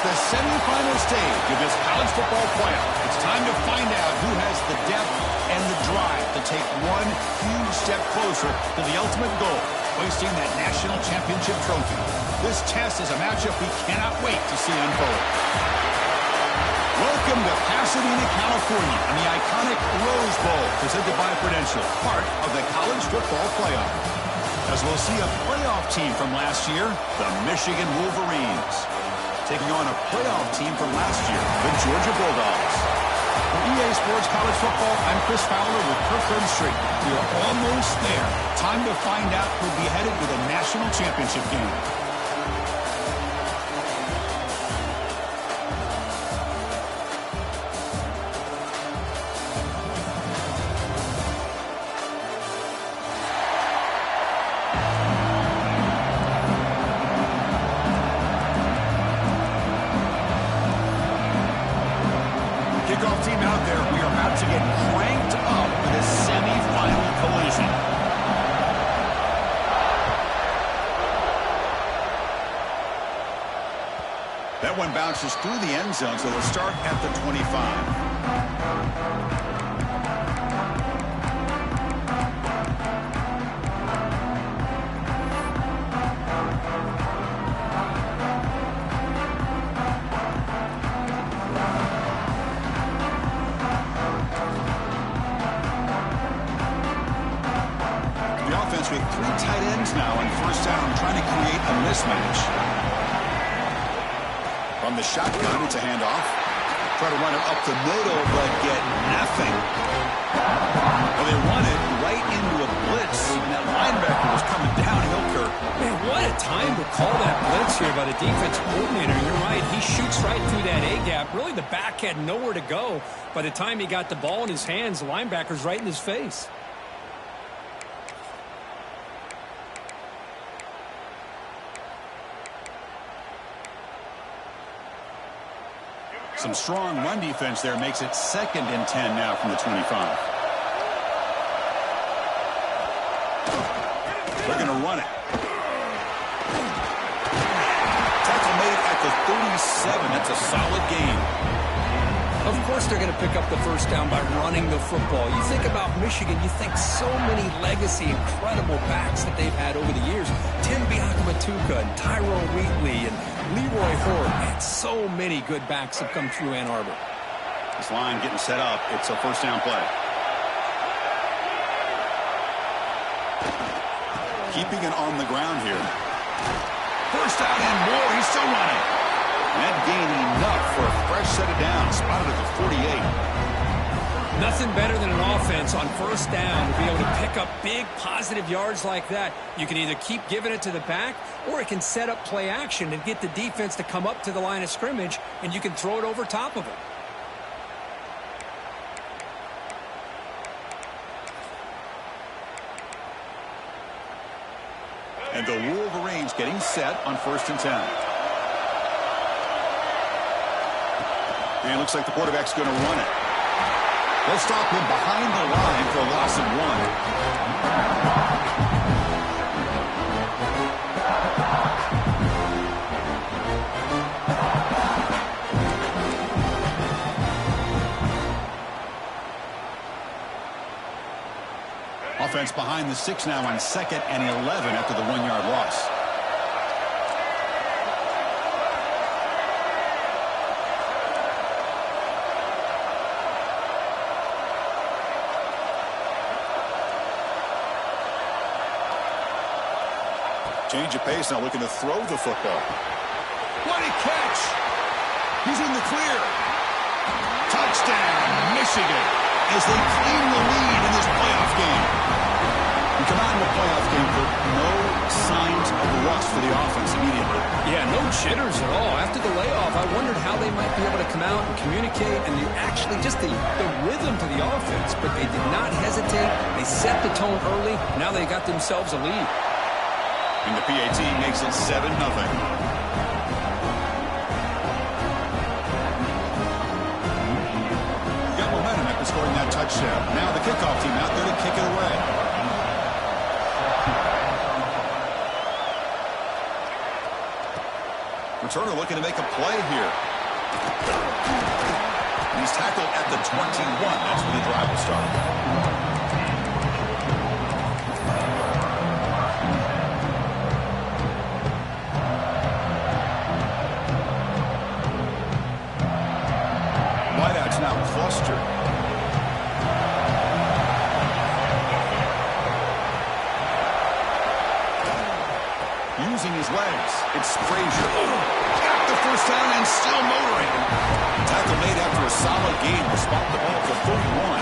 the semifinal stage of this college football playoff. It's time to find out who has the depth and the drive to take one huge step closer to the ultimate goal, hoisting that national championship trophy. This test is a matchup we cannot wait to see unfold. Welcome to Pasadena, California, and the iconic Rose Bowl, presented by Prudential, part of the college football playoff. As we'll see a playoff team from last year, the Michigan Wolverines, taking on a playoff team from last year, the Georgia Bulldogs. For EA Sports College Football, I'm Chris Fowler with Kirk Street. We are almost there. Time to find out who'll be headed to the national championship game. Kickoff team out there. We are about to get cranked up with a semi-final collision. That one bounces through the end zone, so they'll start at the 25. With three tight ends now on first down, trying to create a mismatch. From the shotgun, it's a handoff. Try to run it up the middle, but get nothing. Well, they run it right into a blitz, and that linebacker was coming downhill, Kirk. Man, what a time to call that blitz here by the defensive coordinator. You're right. He shoots right through that A-gap. Really, the back had nowhere to go. By the time he got the ball in his hands, the linebacker's right in his face. Some strong run defense there makes it 2nd and 10 now from the 25. They're going to run it. Tackle made at the 37. That's a solid game. Of course they're going to pick up the first down by running the football. You think about Michigan, you think so many legacy, incredible backs that they've had over the years. Tim Biakamatuka and Tyrone Wheatley and Leroy Hort. Man, so many good backs have come through Ann Arbor. This line getting set up. It's a first down play. Keeping it on the ground here. First down and more. He's still running. That gain enough for a fresh set of downs. Spotted at the 48. Nothing better than an offense on first down to be able to pick up big positive yards like that. You can either keep giving it to the back, or it can set up play action and get the defense to come up to the line of scrimmage, and you can throw it over top of it. And the Wolverines getting set on 1st and 10. And it looks like the quarterback's going to run it. They'll stop him behind the line for a loss of 1. Offense behind the 6 now on 2nd and 11 after the 1-yard loss. Change of pace now, looking to throw the football. What a catch! He's in the clear. Touchdown, Michigan, as they claim the lead in this playoff game. We come out in the playoff game with no signs of rust for the offense immediately. Yeah, no jitters at all. After the layoff, I wondered how they might be able to come out and communicate, and actually just the rhythm to the offense. But they did not hesitate. They set the tone early. Now they got themselves a lead. And the PAT makes it 7-0. Got momentum after scoring that touchdown. Now the kickoff team out there to kick it away. returner looking to make a play here. He's tackled at the 21. That's where the drive will start. Wideout's now clustered. Using his legs, it's Frazier. Got the first down and still motoring. Tackle made after a solid game to spot the ball to 31.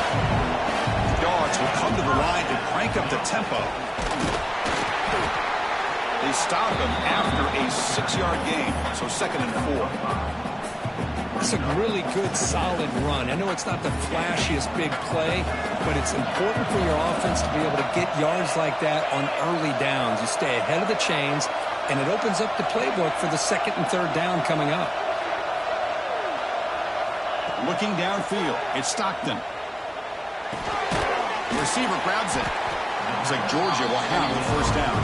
Yards will come to the line to crank up the tempo. They stop him after a 6-yard gain, so 2nd and 4. It's a really good, solid run. I know it's not the flashiest big play, but it's important for your offense to be able to get yards like that on early downs. You stay ahead of the chains, and it opens up the playbook for the 2nd and 3rd down coming up. Looking downfield, it's Stockton. The receiver grabs it. Looks like Georgia will have the first down.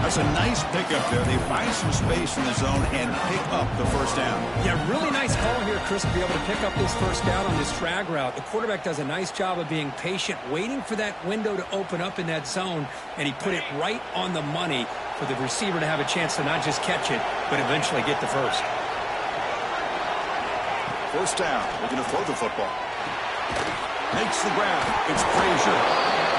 That's a nice pickup there. They find some space in the zone and pick up the first down. Yeah, really nice call here, Chris, to be able to pick up this first down on this drag route. The quarterback does a nice job of being patient, waiting for that window to open up in that zone, and he put it right on the money for the receiver to have a chance to not just catch it, but eventually get the first. First down. Looking to throw the football. Makes the grab. It's Frazier.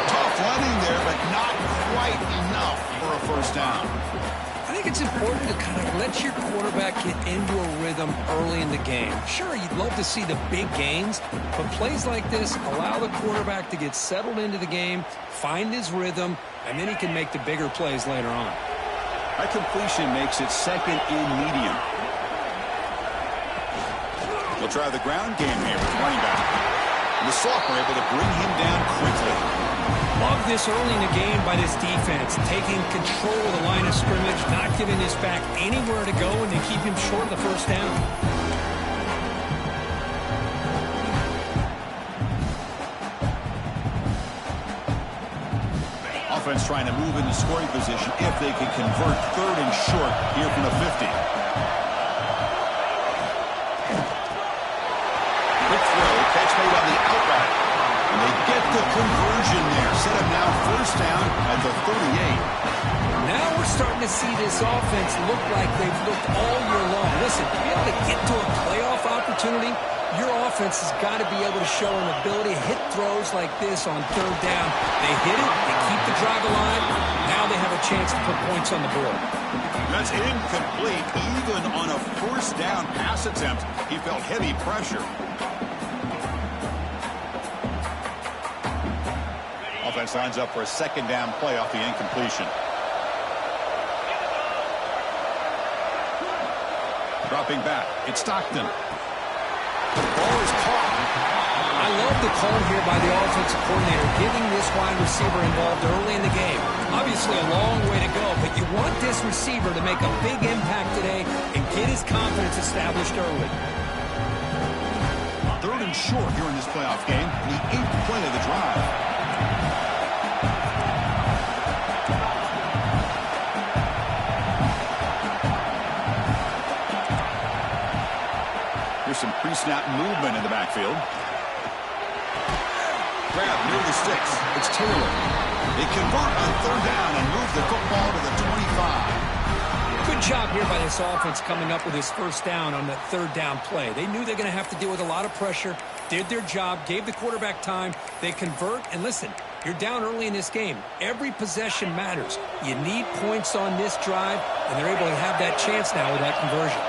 Tough running there, but not quite enough for a first down. I think it's important to kind of let your quarterback get into a rhythm early in the game. Sure, you'd love to see the big gains, but plays like this allow the quarterback to get settled into the game, find his rhythm, and then he can make the bigger plays later on. That completion makes it 2nd in medium. We'll try the ground game here with running back. And the sophomore able to bring him down quickly. Love this early in the game by this defense, taking control of the line of scrimmage, not giving this back anywhere to go, and they keep him short of the first down. Offense trying to move into scoring position if they can convert 3rd and short here from the 50. Quick throw, catch made on the outright. And they get the conversion there. Set up now first down at the 38. Now we're starting to see this offense look like they've looked all year long. Listen, to be able to get to a playoff opportunity, your offense has got to be able to show an ability to hit throws like this on 3rd down. They hit it, they keep the drive alive. Now they have a chance to put points on the board. That's incomplete. Even on a first down pass attempt, he felt heavy pressure. Offense lines up for a 2nd down play off the incompletion. Dropping back, it's Stockton. Ball is caught. I love the call here by the offensive coordinator, getting this wide receiver involved early in the game. Obviously a long way to go, but you want this receiver to make a big impact today and get his confidence established early. 3rd and short here in this playoff game, the 8th play of the drive. Here's some pre-snap movement in the backfield. Grab near the sticks. It's Taylor. They convert on 3rd down and move the football to the 25. Good job here by this offense coming up with his first down on the 3rd down play. They knew they're going to have to deal with a lot of pressure, did their job, gave the quarterback time. They convert, and listen, you're down early in this game. Every possession matters. You need points on this drive, and they're able to have that chance now with that conversion.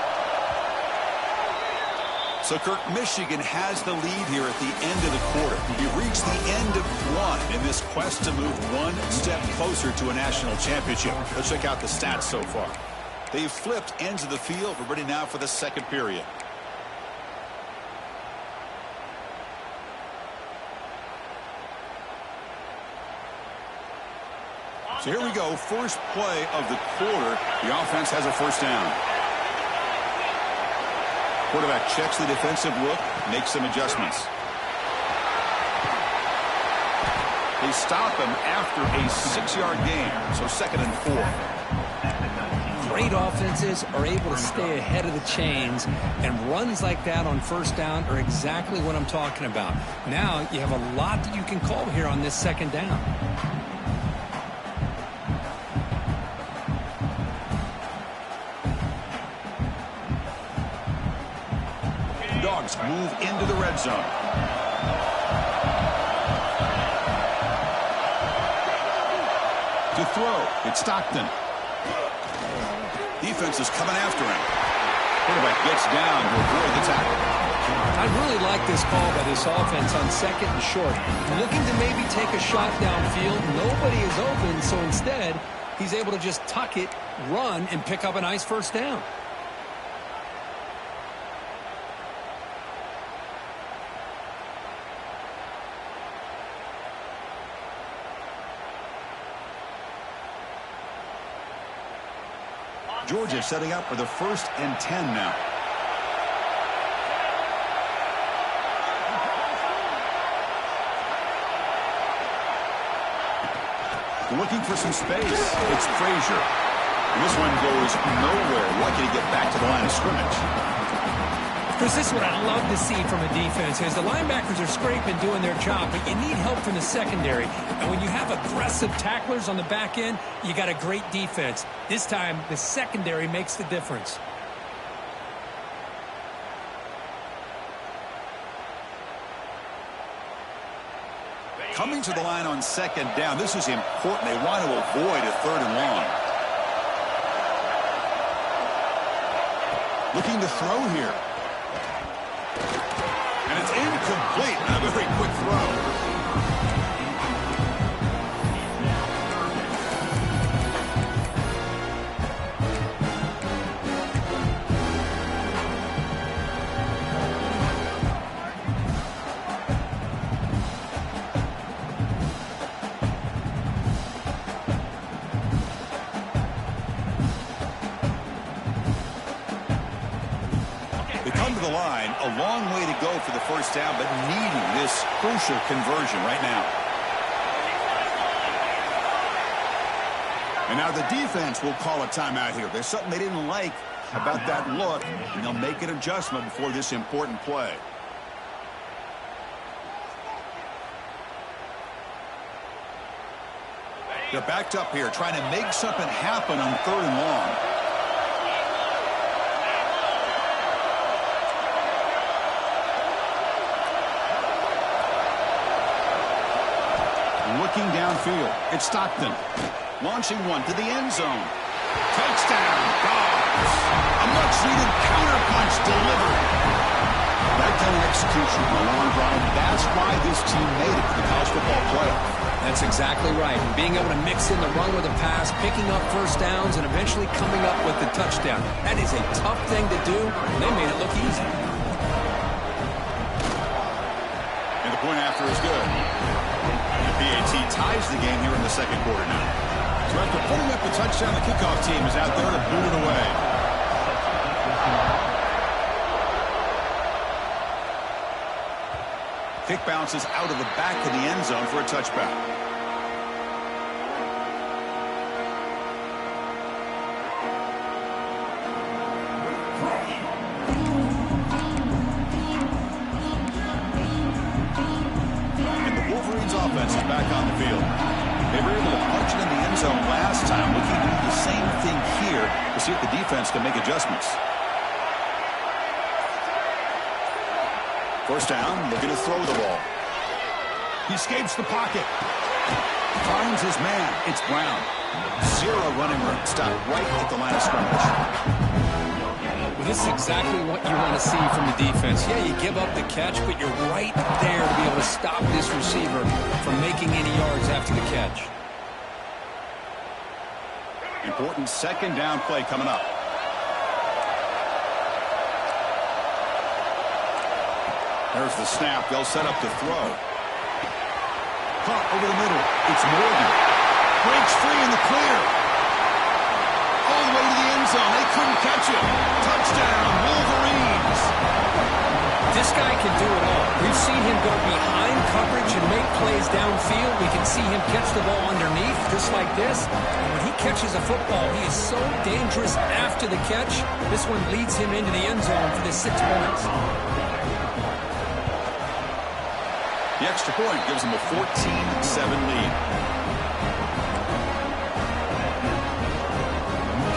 So, Kirk, Michigan has the lead here at the end of the quarter. We've reached the end of one in this quest to move one step closer to a national championship. Let's check out the stats so far. They've flipped ends of the field. We're ready now for the 2nd period. So here we go. First play of the quarter. The offense has a first down. Quarterback checks the defensive look, makes some adjustments. They stop him after a 6-yard gain, so 2nd and 4. great offenses are able to stay ahead of the chains, and runs like that on first down are exactly what I'm talking about. Now you have a lot that you can call here on this second down. Dogs move into the red zone. To throw, it's Stockton. Defense is coming after him. Quarterback gets down to avoid the tackle. I really like this call by this offense on second and short. Looking to maybe take a shot downfield. Nobody is open, so instead, he's able to just tuck it, run, and pick up a nice first down. Georgia setting up for the 1st and 10 now. Looking for some space. It's Frazier. And this one goes nowhere. Lucky to get back to the line of scrimmage. Chris, this is what I love to see from a defense. As the linebackers are scraping, doing their job, but you need help from the secondary. And when you have aggressive tacklers on the back end, you got a great defense. This time, the secondary makes the difference. Coming to the line on second down, this is important. They want to avoid a 3rd and long. Looking to throw here. And it's incomplete. A very quick throw. The line, a long way to go for the first down, but needing this crucial conversion right now. And now the defense will call a timeout here. There's something they didn't like about that look, and they'll make an adjustment before this important play. They're backed up here, trying to make something happen on 3rd and long. Looking downfield, it's Stockton. Launching one to the end zone. Touchdown, Dogs. A much-needed counterpunch delivered. That kind of execution on a long drive, that's why this team made it to the college football playoff. That's exactly right. And being able to mix in the run with a pass, picking up first downs, and eventually coming up with the touchdown. That is a tough thing to do, and they made it look easy. And the point after is good. PAT ties the game here in the second quarter now. So after putting up the touchdown, the kickoff team is out there to boot it away. Kick bounces out of the back of the end zone for a touchback. Offense is back on the field. They were able to punch it in the end zone last time. Looking to do the same thing here to see if the defense can make adjustments. First down, looking to throw the ball. He escapes the pocket. Finds his man. It's Brown. 0 running room. Stopped right at the line of scrimmage. Well, this is exactly what you want to see from the defense. Yeah, you give up the catch, but you're right there to be able to stop this receiver from making any yards after the catch. Important second down play coming up. There's the snap. They'll set up to throw. Caught over the middle. It's Morgan. Breaks free in the clear. All the way to the end zone. They couldn't catch it. Touchdown, Wolverines. This guy can do it all. We've seen him go behind coverage and make plays downfield. We can see him catch the ball underneath, just like this. And when he catches a football, he is so dangerous after the catch. This one leads him into the end zone for the 6 points. The extra point gives him a 14-7 lead.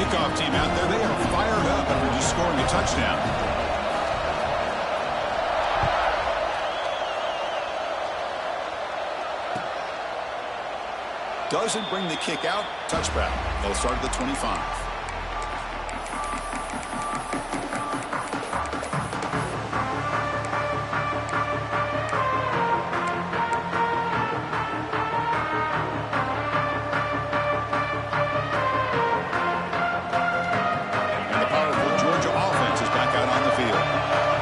Kickoff team out there, they are fired up after just scoring a touchdown. Doesn't bring the kick out. Touchback. They'll start at the 25. And the powerful Georgia offense is back out on the field.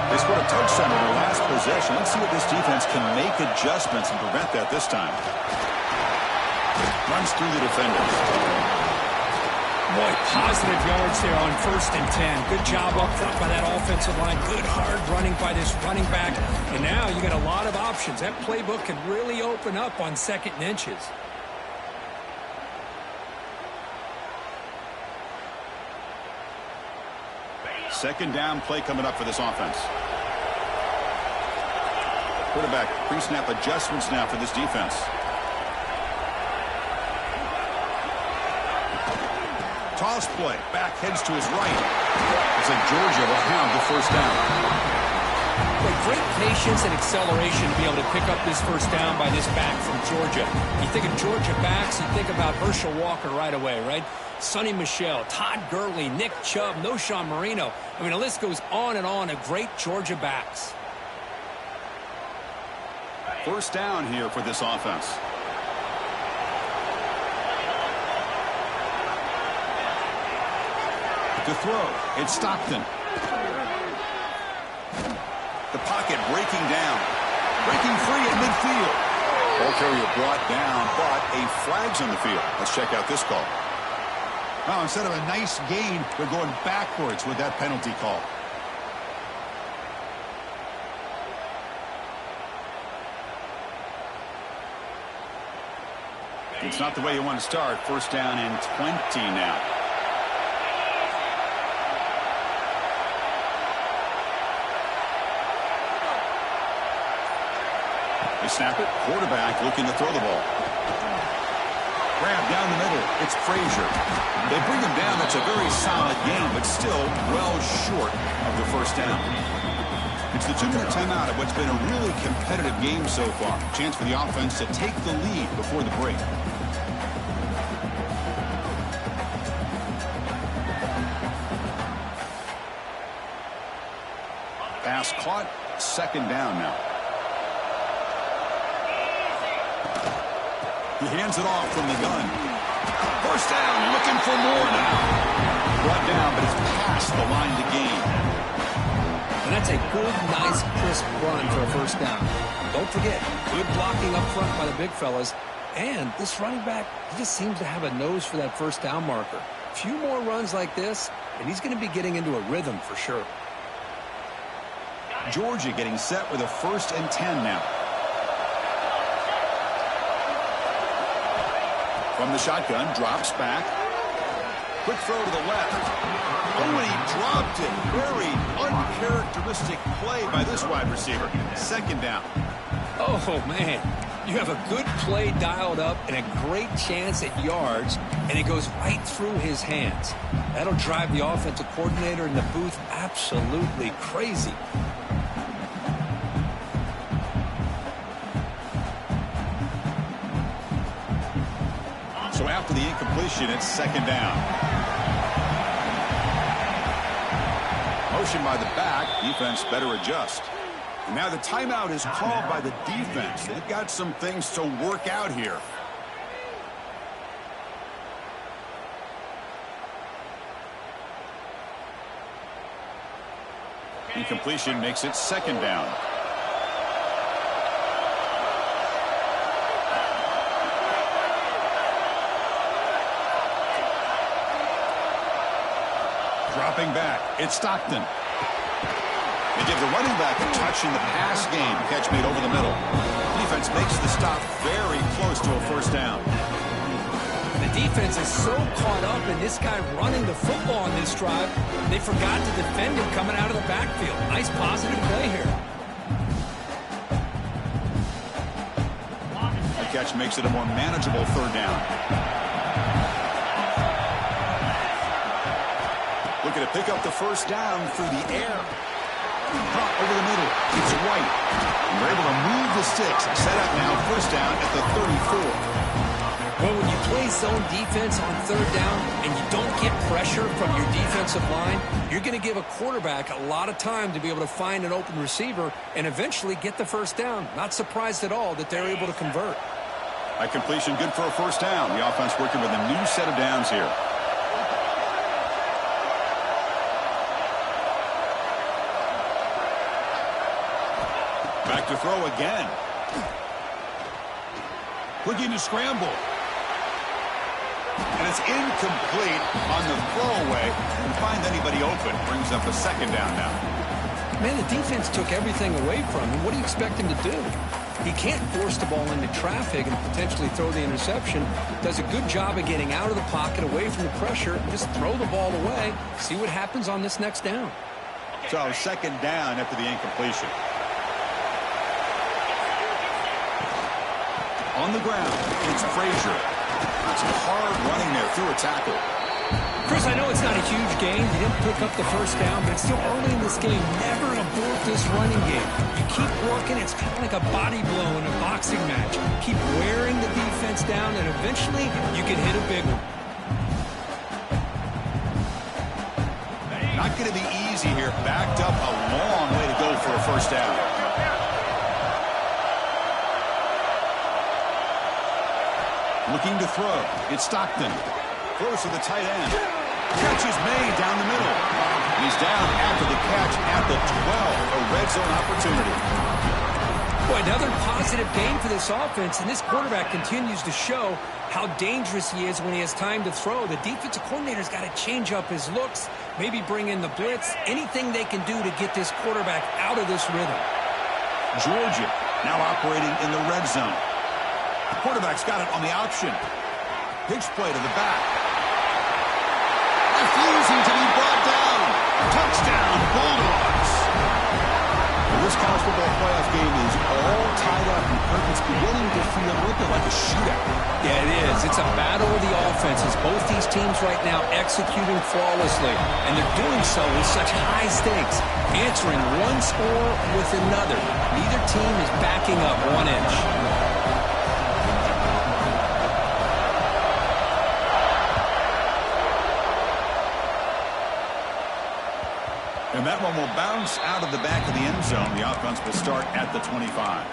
They scored a touchdown in their last possession. Let's see if this defense can make adjustments and prevent that this time. Runs through the defenders. Boy, positive yards there on 1st and 10. Good job up front by that offensive line. Good hard running by this running back. And now you got a lot of options. That playbook can really open up on 2nd and inches. Second down play coming up for this offense. Quarterback pre-snap adjustments now for this defense. Toss play. Back heads to his right. It's like Georgia will have the first down. But great patience and acceleration to be able to pick up this first down by this back from Georgia. You think of Georgia backs, you think about Herschel Walker right away, right? Sonny Michel, Todd Gurley, Nick Chubb, Noshawn Marino. I mean, the list goes on and on of great Georgia backs. First down here for this offense. To throw, it's Stockton. The pocket breaking down. Breaking free at midfield. Ball carrier brought down, but a flag's on the field. Let's check out this call. Now, instead of a nice gain, they're going backwards with that penalty call. It's not the way you want to start. First down and 20 now. They snap it. Quarterback looking to throw the ball. Grab down the middle. It's Frazier. They bring him down. That's a very solid game, but still well short of the first down. It's the 2-minute timeout of what's been a really competitive game so far. Chance for the offense to take the lead before the break. Pass caught. Second down now. He hands it off from the gun. First down, looking for more now. Brought down, but it's past the line to gain. And that's a good, nice, crisp run for a first down. Don't forget, good blocking up front by the big fellas. And this running back, he just seems to have a nose for that first down marker. A few more runs like this, and he's going to be getting into a rhythm for sure. Georgia getting set with a 1st and 10 now. From the shotgun, drops back. Quick throw to the left. Oh, and he dropped it. Very uncharacteristic play by this wide receiver. Second down. Oh, man. You have a good play dialed up and a great chance at yards, and it goes right through his hands. That'll drive the offensive coordinator in the booth absolutely crazy. So after the incompletion, it's second down. Motion by the back. Defense better adjust. And now the timeout is called by the defense. They've got some things to work out here. Incompletion makes it second down. Dropping back, it's Stockton. They give the running back a touch in the pass game. Catch made over the middle. Defense makes the stop very close to a first down. The defense is so caught up in this guy running the football on this drive, they forgot to defend him coming out of the backfield. Nice positive play here. The catch makes it a more manageable third down. Looking to pick up the first down through the air. Caught over the middle. It's White. And we're able to move the sticks. Set up now, first down at the 34. Well, when you play zone defense on third down and you don't get pressure from your defensive line, you're going to give a quarterback a lot of time to be able to find an open receiver and eventually get the first down. Not surprised at all that they're able to convert. A completion good for a first down. The offense working with a new set of downs here. Back to throw again. Looking to scramble. And it's incomplete on the throwaway. Didn't find anybody open. Brings up a second down now. Man, the defense took everything away from him. What do you expect him to do? He can't force the ball into traffic and potentially throw the interception. Does a good job of getting out of the pocket, away from the pressure. Just throw the ball away. See what happens on this next down. So second down after the incompletion. On the ground, it's Frazier. That's hard running there through a tackle. Chris, I know it's not a huge game. You didn't pick up the first down, but it's still early in this game. Never abort this running game. You keep working. It's kind of like a body blow in a boxing match. Keep wearing the defense down, and eventually you can hit a big one. Not going to be easy here. Backed up a long way to go for a first down. Looking to throw. It's Stockton. Throws to the tight end. Catch is made down the middle. He's down after the catch at the 12. A red zone opportunity. Boy, another positive game for this offense, and this quarterback continues to show how dangerous he is when he has time to throw. The defensive coordinator's got to change up his looks, maybe bring in the blitz, anything they can do to get this quarterback out of this rhythm. Georgia now operating in the red zone. The quarterback's got it on the option. Pitch play to the back. Refusing to be brought down. Touchdown, Bulldogs. Well, this college football playoff game is all tied up, and it's beginning to feel a little bit like a shootout. Yeah, it is. It's a battle of the offenses. Both these teams right now executing flawlessly, and they're doing so with such high stakes, answering one score with another. Neither team is backing up 1 inch. And that one will bounce out of the back of the end zone. The offense will start at the 25.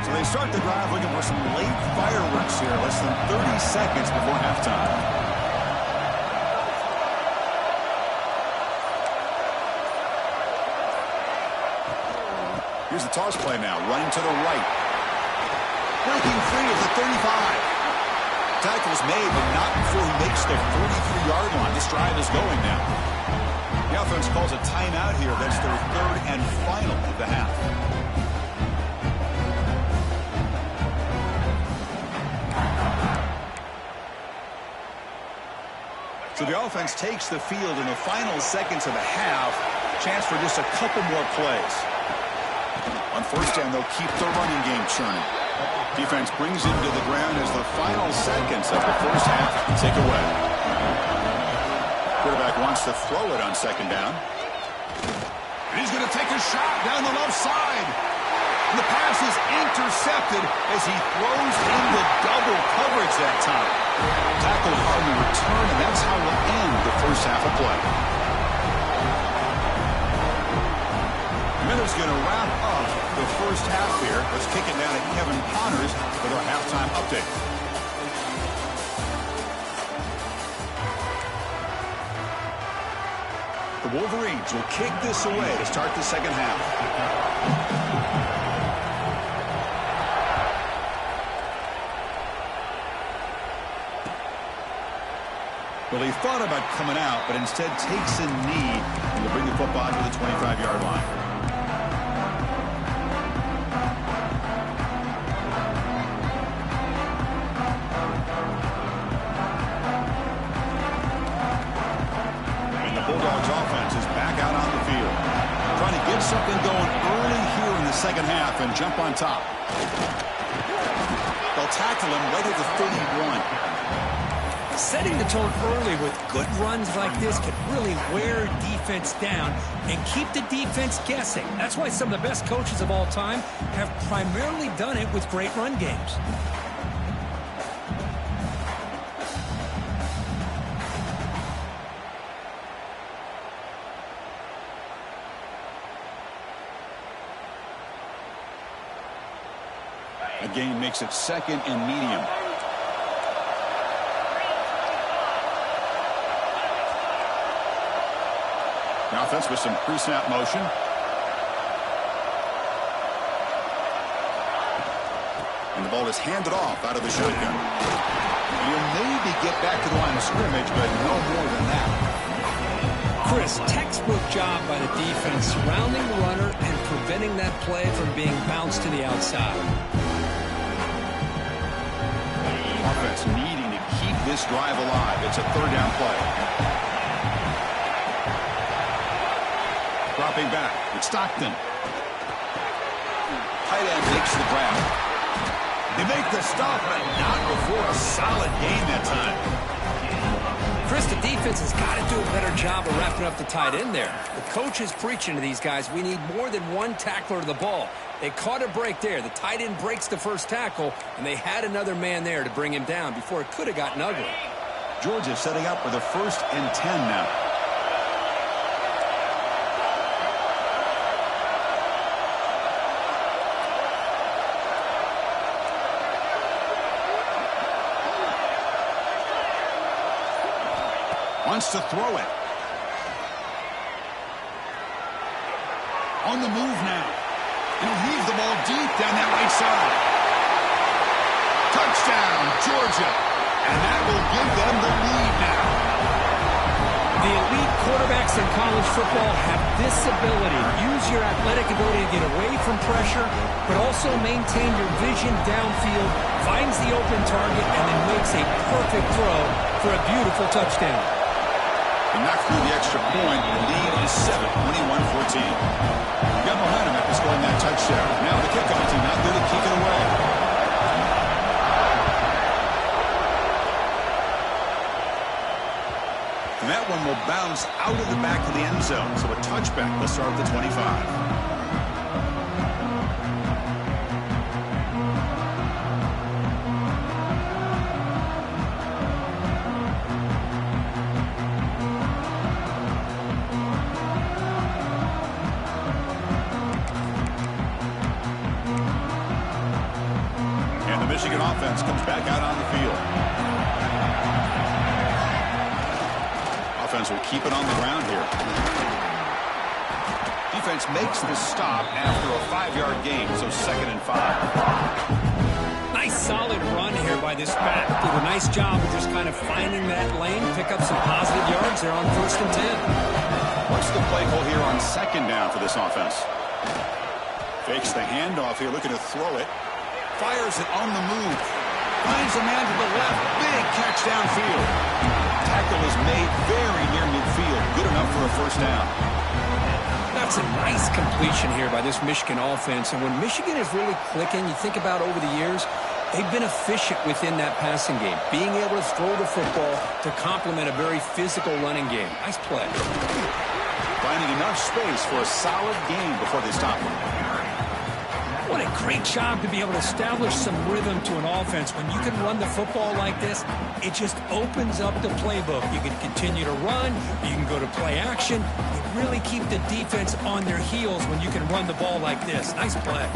They start the drive looking for some late fireworks here. Less than 30 seconds before halftime. Here's the toss play now. Running to the right. Breaking free at the 35. Tackle's made, but not before he makes the 43-yard line. This drive is going now. The offense calls a timeout here. That's their third and final of the half. So the offense takes the field in the final seconds of the half. Chance for just a couple more plays. On first down, they'll keep the running game churning. Defense brings him to the ground as the final seconds of the first half tick away. Quarterback wants to throw it on second down. And he's going to take a shot down the left side. And the pass is intercepted as he throws into double coverage that time. Tackle on the return, and that's how we'll end the first half of play. Miller's going to wrap up the first half here. Let's kick it down to Kevin Connors with our halftime update. The Wolverines will kick this away to start the second half. Well, he thought about coming out, but instead takes a knee and will bring the football to the 25-yard line. And the Bulldogs offense is back out on the field. Trying to get something going early here in the second half and jump on top. They'll tackle him right at the 31. Setting the tone early with good runs like this can really wear defense down and keep the defense guessing. That's why some of the best coaches of all time have primarily done it with great run games. The game makes it second and medium. The offense with some pre-snap motion. And the ball is handed off out of the shotgun. He'll maybe get back to the line of scrimmage, but no more than that. Chris, textbook job by the defense surrounding the runner and preventing that play from being bounced to the outside. Offense needing to keep this drive alive. It's a third down play. Dropping back, it's Stockton. Tight end makes the grab. They make the stop, but not before a solid gain that time. Chris, the defense has got to do a better job of wrapping up the tight end there. The coach is preaching to these guys, we need more than one tackler to the ball. They caught a break there. The tight end breaks the first tackle, and they had another man there to bring him down before it could have gotten ugly. Georgia setting up for the 1st and 10 now. Wants to throw it. On the move now. He'll leave the ball deep down that right side. Touchdown, Georgia. And that will give them the lead now. The elite quarterbacks in college football have this ability. Use your athletic ability to get away from pressure, but also maintain your vision downfield, finds the open target, and then makes a perfect throw for a beautiful touchdown. He knocked through the extra point. The lead is 7, 21-14. Got momentum after scoring that touchdown. Now the kickoff team out there to kick it away. And that one will bounce out of the back of the end zone. So a touchback will start at the 25. Michigan offense comes back out on the field. Offense will keep it on the ground here. Defense makes the stop after a 5-yard gain, so 2nd and 5. Nice solid run here by this back. Did a nice job of just kind of finding that lane, pick up some positive yards there on 1st and 10. What's the play call here on 2nd down for this offense? Fakes the handoff here, looking to throw it. Fires it on the move. Finds a man to the left. Big catch downfield. Tackle is made very near midfield. Good enough for a 1st down. That's a nice completion here by this Michigan offense. And when Michigan is really clicking, you think about over the years, they've been efficient within that passing game. Being able to throw the football to complement a very physical running game. Nice play. Finding enough space for a solid gain before they stop him. What a great job to be able to establish some rhythm to an offense. When you can run the football like this, it just opens up the playbook. You can continue to run. You can go to play action. You really keep the defense on their heels when you can run the ball like this. Nice play.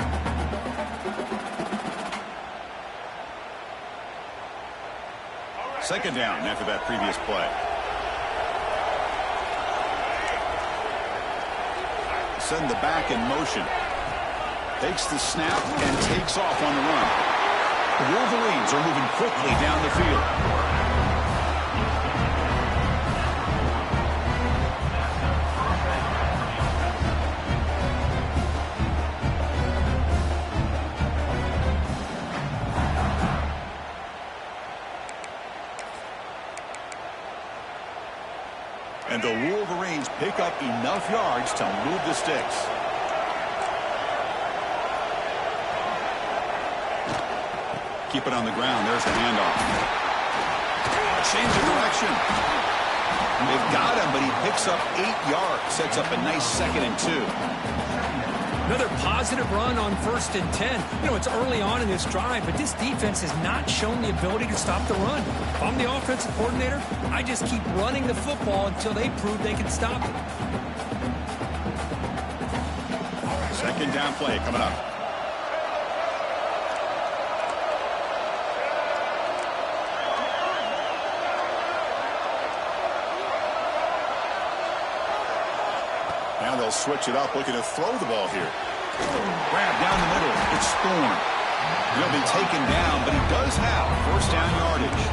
Second down after that previous play. send the back in motion. Takes the snap and takes off on the run. The Wolverines are moving quickly down the field. And the Wolverines pick up enough yards to move the sticks. Keep it on the ground. There's the handoff. Change of direction. They've got him, but he picks up 8 yards. Sets up a nice 2nd and 2. Another positive run on 1st and 10. You know, it's early on in this drive, but this defense has not shown the ability to stop the run. If I'm the offensive coordinator, I just keep running the football until they prove they can stop it. 2nd down play coming up. Now they'll switch it up, looking to throw the ball here. Grab down the middle. It's Thorne. He'll be taken down, but he does have 1st down yardage.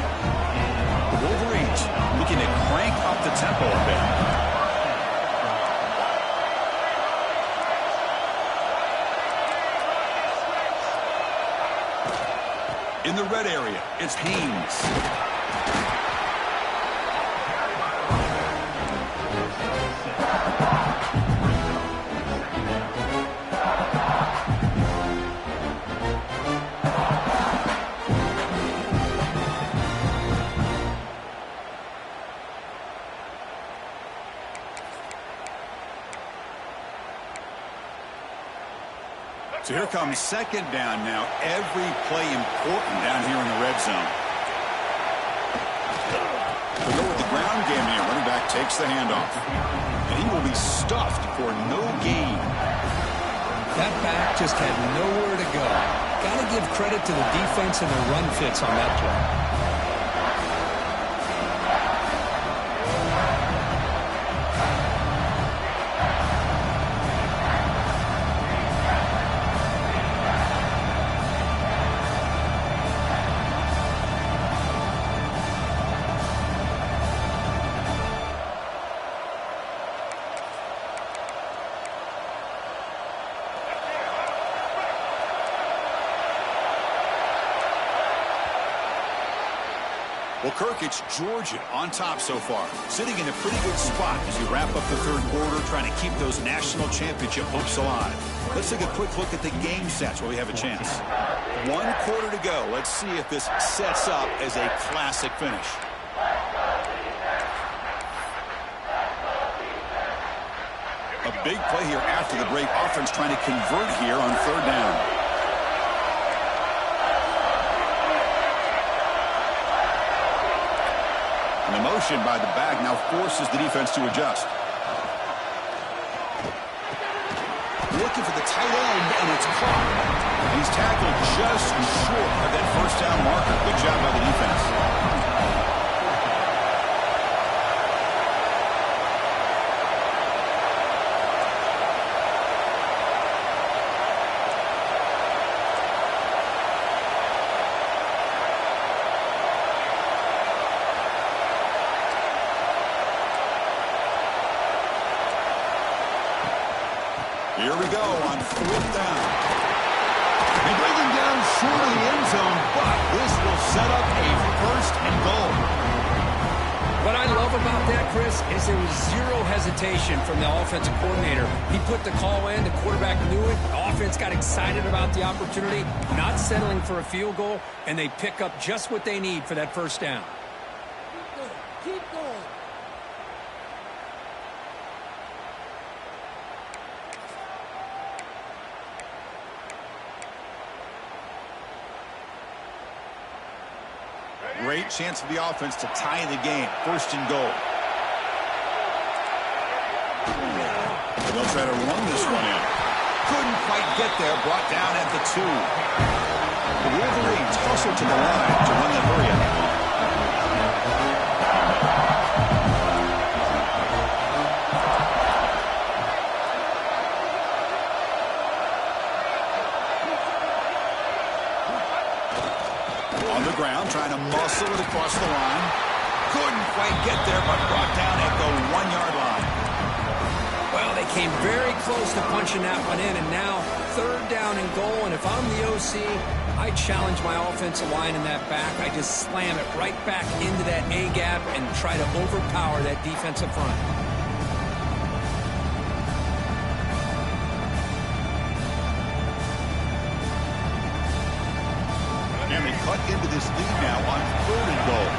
The Wolverines looking to crank up the tempo a bit. In the red area, it's Haynes. So here comes 2nd down now. Every play important down here in the red zone. They'll go with the ground game here. Running back takes the handoff. And he will be stuffed for no gain. That back just had nowhere to go. Got to give credit to the defense and the run fits on that play. Well, Kirk, it's Georgia on top so far, sitting in a pretty good spot as you wrap up the 3rd quarter, trying to keep those national championship hopes alive. Let's take a quick look at the game stats while we have a chance. 1 quarter to go. Let's see if this sets up as a classic finish. A big play here after the break. Offense trying to convert here on 3rd down. And the motion by the back now forces the defense to adjust. Looking for the tight end, and it's caught. And he's tackled just short of that 1st down marker. Good job by the defense. Here we go on 4th down. They bring him down short of the end zone, but this will set up a 1st and goal. What I love about that, Chris, is there was zero hesitation from the offensive coordinator. He put the call in, the quarterback knew it, the offense got excited about the opportunity, not settling for a field goal, and they pick up just what they need for that 1st down. Keep going. Great chance for the offense to tie the game. 1st and goal. They'll try to run this one in. Couldn't quite get there. Brought down at the 2. The Wolverines hustle to the line to run the hurry-up. wrestle it across the line. Couldn't quite get there, but brought down at the 1-yard line. Well, they came very close to punching that one in, and now 3rd down and goal. And if I'm the OC, I challenge my offensive line in that back. I just slam it right back into that A-gap and try to overpower that defensive front. And they cut into this lead now on 3rd and goal.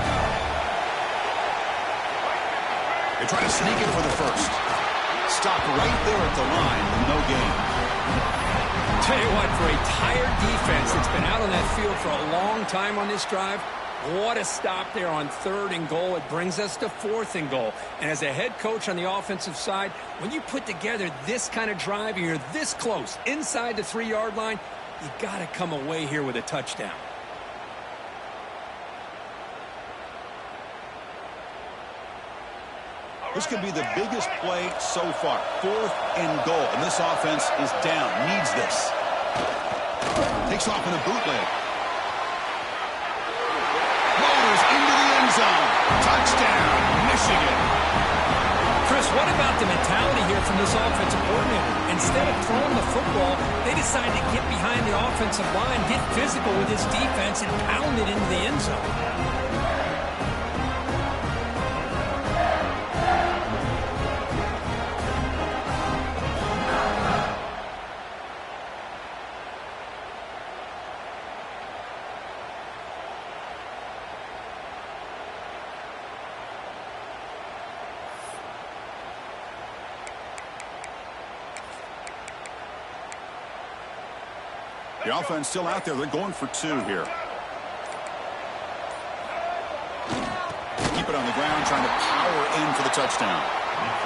They try to sneak it for the first. Stopped right there at the line, no gain. Tell you what, for a tired defense that's been out on that field for a long time on this drive, what a stop there on 3rd and goal. It brings us to 4th and goal. And as a head coach on the offensive side, when you put together this kind of drive and you're this close inside the 3-yard line, you got to come away here with a touchdown. This could be the biggest play so far. 4th and goal. And this offense is down. Needs this. Takes off in a bootleg. Motors into the end zone. Touchdown, Michigan. Chris, what about the mentality here from this offensive coordinator? Instead of throwing the football, they decided to get behind the offensive line, get physical with this defense, and pound it into the end zone. The offense still out there. They're going for 2 here. Keep it on the ground, trying to power in for the touchdown.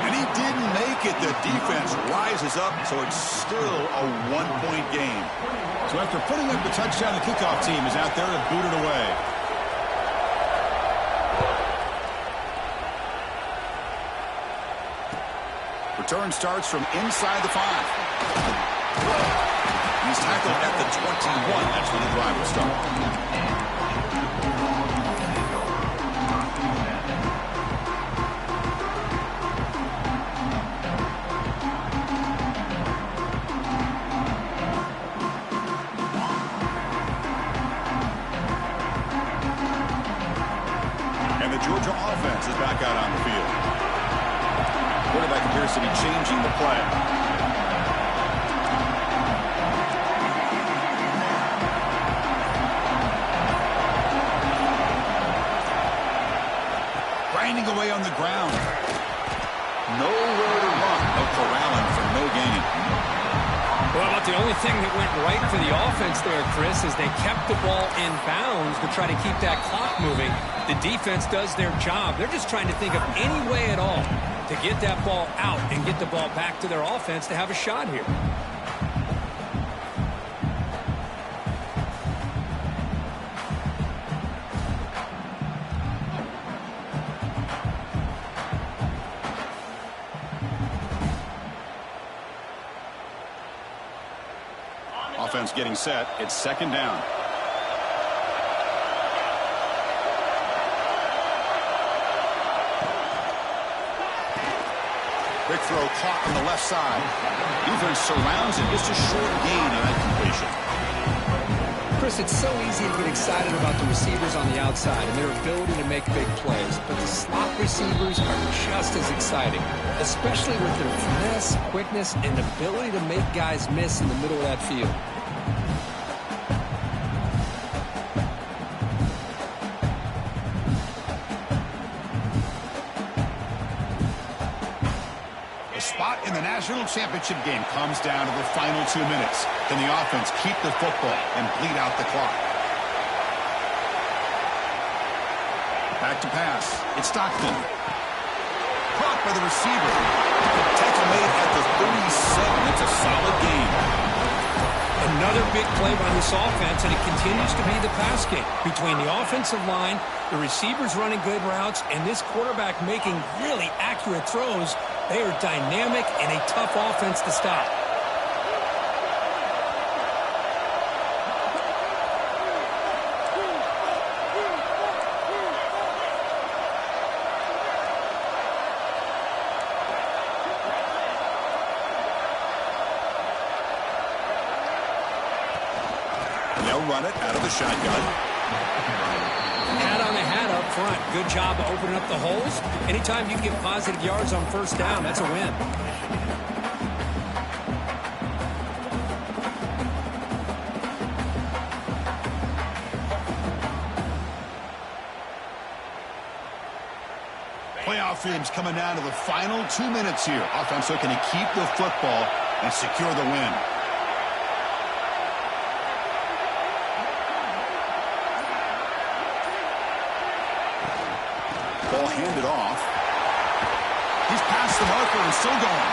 And he didn't make it. The defense rises up, so it's still a 1-point game. So after putting up the touchdown, the kickoff team is out there to boot it away. Return starts from inside the 5. He's tackled at the 21. That's where the drive will start. And the Georgia offense is back out on the field. Quarterback appears to be changing the play. Away on the ground. Nowhere to run. No corralling for no gain. Well, but the only thing that went right for the offense there, Chris, is they kept the ball in bounds to try to keep that clock moving. The defense does their job. They're just trying to think of any way at all to get that ball out and get the ball back to their offense to have a shot here. Offense getting set. It's 2nd down. Quick throw caught on the left side. Defense surrounds it. Just a short gain on that completion. Chris, it's so easy to get excited about the receivers on the outside and their ability to make big plays, but the slot receivers are just as exciting, especially with their finesse, quickness, and ability to make guys miss in the middle of that field. The spot in the national championship game comes down to the final 2 minutes. Can the offense keep the football and bleed out the clock? Back to pass. It's Stockton. Caught by the receiver. Tackle made at the 37. It's a solid game. Another big play by this offense, and it continues to be the pass game. Between the offensive line, the receivers running good routes, and this quarterback making really accurate throws, they are dynamic and a tough offense to stop. They'll run it out of the shotgun. Hat on the hat up front. Good job of opening up the holes. Anytime you can get positive yards on first down, that's a win. Playoff games coming down to the final 2 minutes here. Offense looking to keep the football and secure the win. Ball handed off. He's past the marker and still going.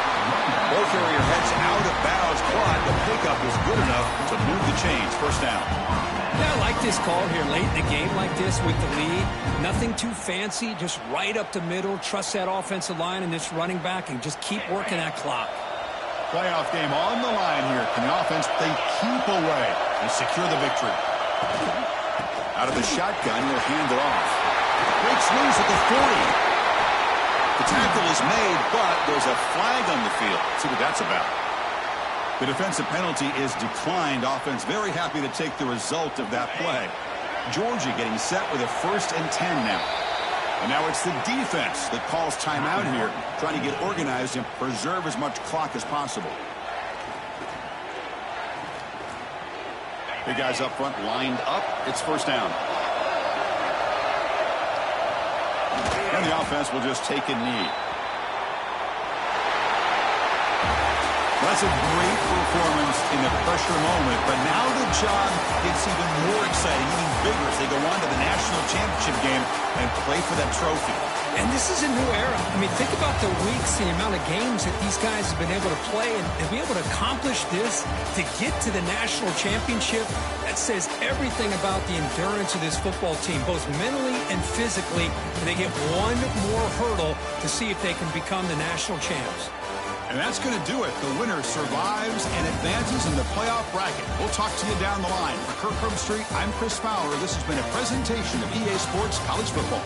Ball carrier heads out of bounds, but the pickup is good enough to move the chains. First down. Yeah, I like this call here late in the game like this with the lead. Nothing too fancy, just right up the middle. Trust that offensive line and this running back and just keep working that clock. Playoff game on the line here. Can the offense they keep away and secure the victory? Out of the shotgun, he'll hand it off. Breaks loose at the 40. The tackle is made, but there's a flag on the field. Let's see what that's about. The defensive penalty is declined. Offense very happy to take the result of that play. Georgia getting set with a 1st and 10 now. And now it's the defense that calls timeout here, trying to get organized and preserve as much clock as possible. Big guys up front lined up. It's first down. And the offense will just take a knee. That's a great performance in the pressure moment, but now the job gets even more exciting, even bigger as they go on to the national championship game and play for that trophy. And this is a new era. I mean, think about the weeks, the amount of games that these guys have been able to play, and to be able to accomplish this, to get to the national championship, that says everything about the endurance of this football team, both mentally and physically, and they get one more hurdle to see if they can become the national champs. And that's going to do it. The winner survives and advances in the playoff bracket. We'll talk to you down the line. For Kirk Herbstreit, I'm Chris Fowler. This has been a presentation of EA Sports College Football.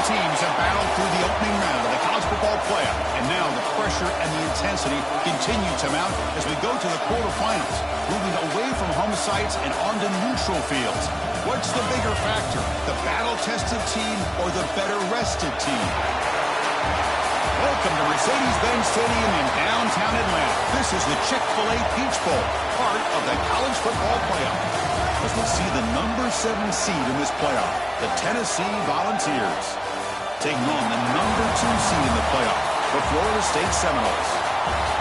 teams have battled through the opening round of the college football playoff, and now the pressure and the intensity continue to mount as we go to the quarterfinals, moving away from home sites and onto neutral fields. What's the bigger factor, the battle-tested team or the better-rested team? Welcome to Mercedes-Benz Stadium in downtown Atlanta. This is the Chick-fil-A Peach Bowl, part of the college football playoff. As we'll see the number 7 seed in this playoff, the Tennessee Volunteers, taking on the number 2 seed in the playoff, the Florida State Seminoles.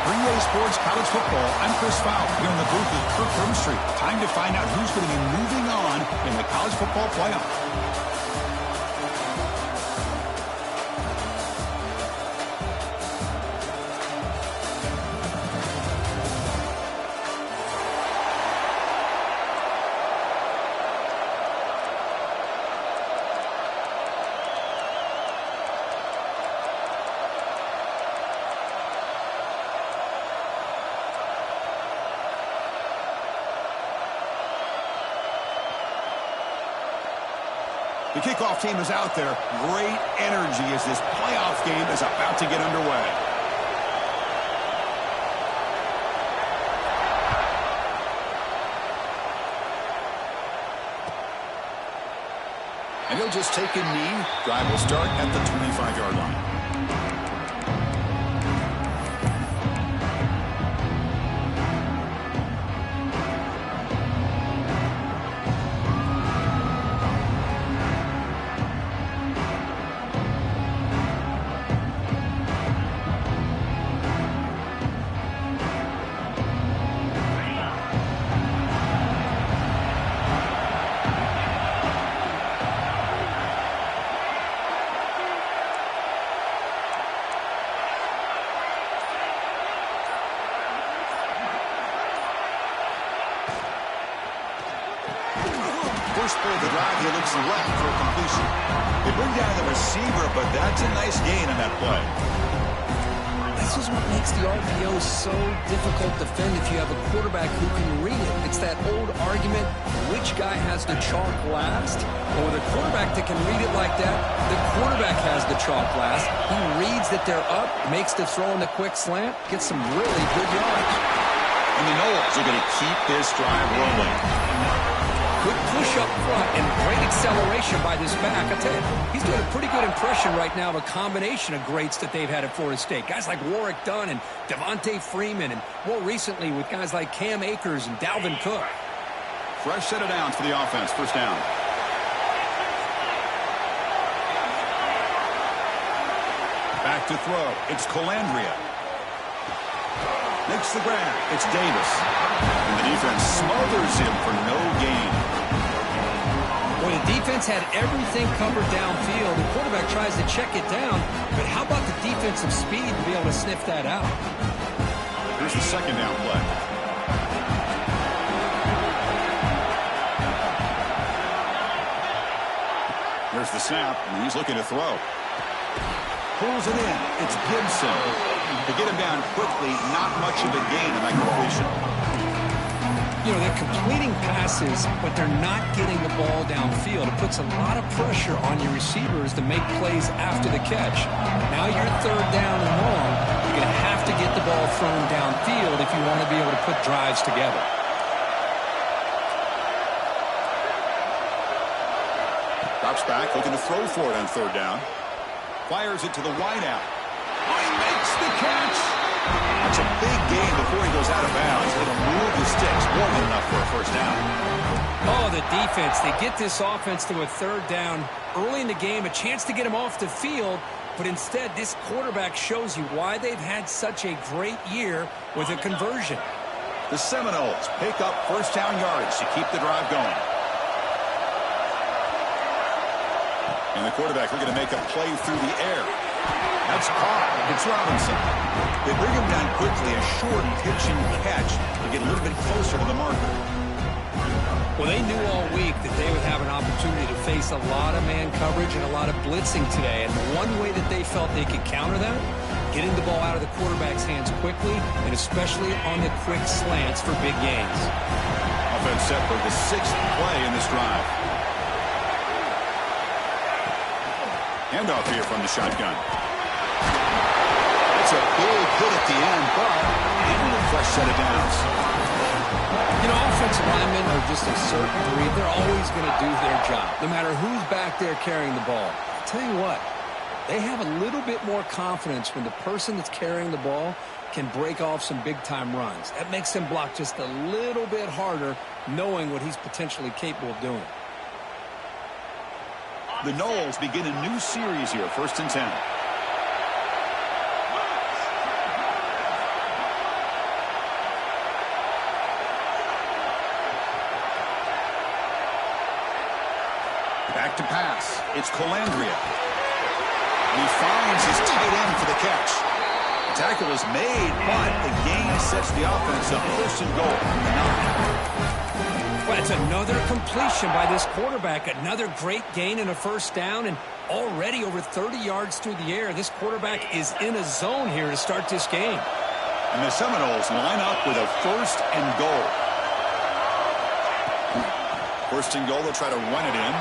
3A Sports College Football, I'm Chris Fowler, here in the booth with Kirk Hermstreet. Time to find out who's going to be moving on in the college football playoff. The kickoff team is out there. Great energy as this playoff game is about to get underway. And he'll just take a knee. Drive will start at the 25-yard line. First play of the drive, he looks left for a completion. They bring down the receiver, but that's a nice gain on that play. This is what makes the RPO so difficult to defend if you have a quarterback who can read it. It's that old argument, which guy has the chalk last? Or the quarterback that can read it like that, the quarterback has the chalk last. He reads that they're up, makes the throw in the quick slant, gets some really good yards. And the Noles are going to keep this drive rolling. Good push up front and great acceleration by this back. I tell you, he's doing a pretty good impression right now of a combination of greats that they've had at Florida State. Guys like Warwick Dunn and Devontae Freeman, and more recently with guys like Cam Akers and Dalvin Cook. Fresh set of downs for the offense. First down. Back to throw. It's Colandrea. Makes the grab. It's Davis. And the defense smothers him for no gain. Well, the defense had everything covered downfield. The quarterback tries to check it down, but how about the defensive speed to be able to sniff that out? Here's the second down play. Here's the snap, and he's looking to throw. Pulls it in. It's Gibson. To get him down quickly, not much of a gain on that completion. You know, they're completing passes, but they're not getting the ball downfield. It puts a lot of pressure on your receivers to make plays after the catch. Now you're third down and long. You're going to have to get the ball thrown downfield if you want to be able to put drives together. Drops back, looking to throw for it on third down. Fires it to the wideout. Oh, he makes the catch. That's a big gain before he goes out of bounds. It'll move the sticks more than enough for a first down. Oh, the defense. They get this offense to a third down early in the game, a chance to get him off the field, but instead this quarterback shows you why they've had such a great year with a conversion. The Seminoles pick up first down yardage to keep the drive going. And the quarterback looking to make a play through the air. That's caught. It's Robinson. They bring him down quickly, a short pitch and catch to get a little bit closer to the marker. Well, they knew all week that they would have an opportunity to face a lot of man coverage and a lot of blitzing today. And one way that they felt they could counter that, getting the ball out of the quarterback's hands quickly, and especially on the quick slants for big gains. Offense set for the 6th play in this drive. Handoff here from the shotgun. That's a big hit at the end, but and a fresh set of downs. You know, offensive linemen are just a certain breed. They're always going to do their job, no matter who's back there carrying the ball. I'll tell you what, they have a little bit more confidence when the person that's carrying the ball can break off some big-time runs. That makes them block just a little bit harder, knowing what he's potentially capable of doing. The Knowles begin a new series here, 1st and 10. Back to pass. It's Colandrea. He finds his tight end for the catch. The tackle is made, but the gain sets the offense up. 1st and goal from the 9. Well, it's another completion by this quarterback. Another great gain and a 1st down, and already over 30 yards through the air. This quarterback is in a zone here to start this game. And the Seminoles line up with a 1st and goal. 1st and goal, they'll try to run it in.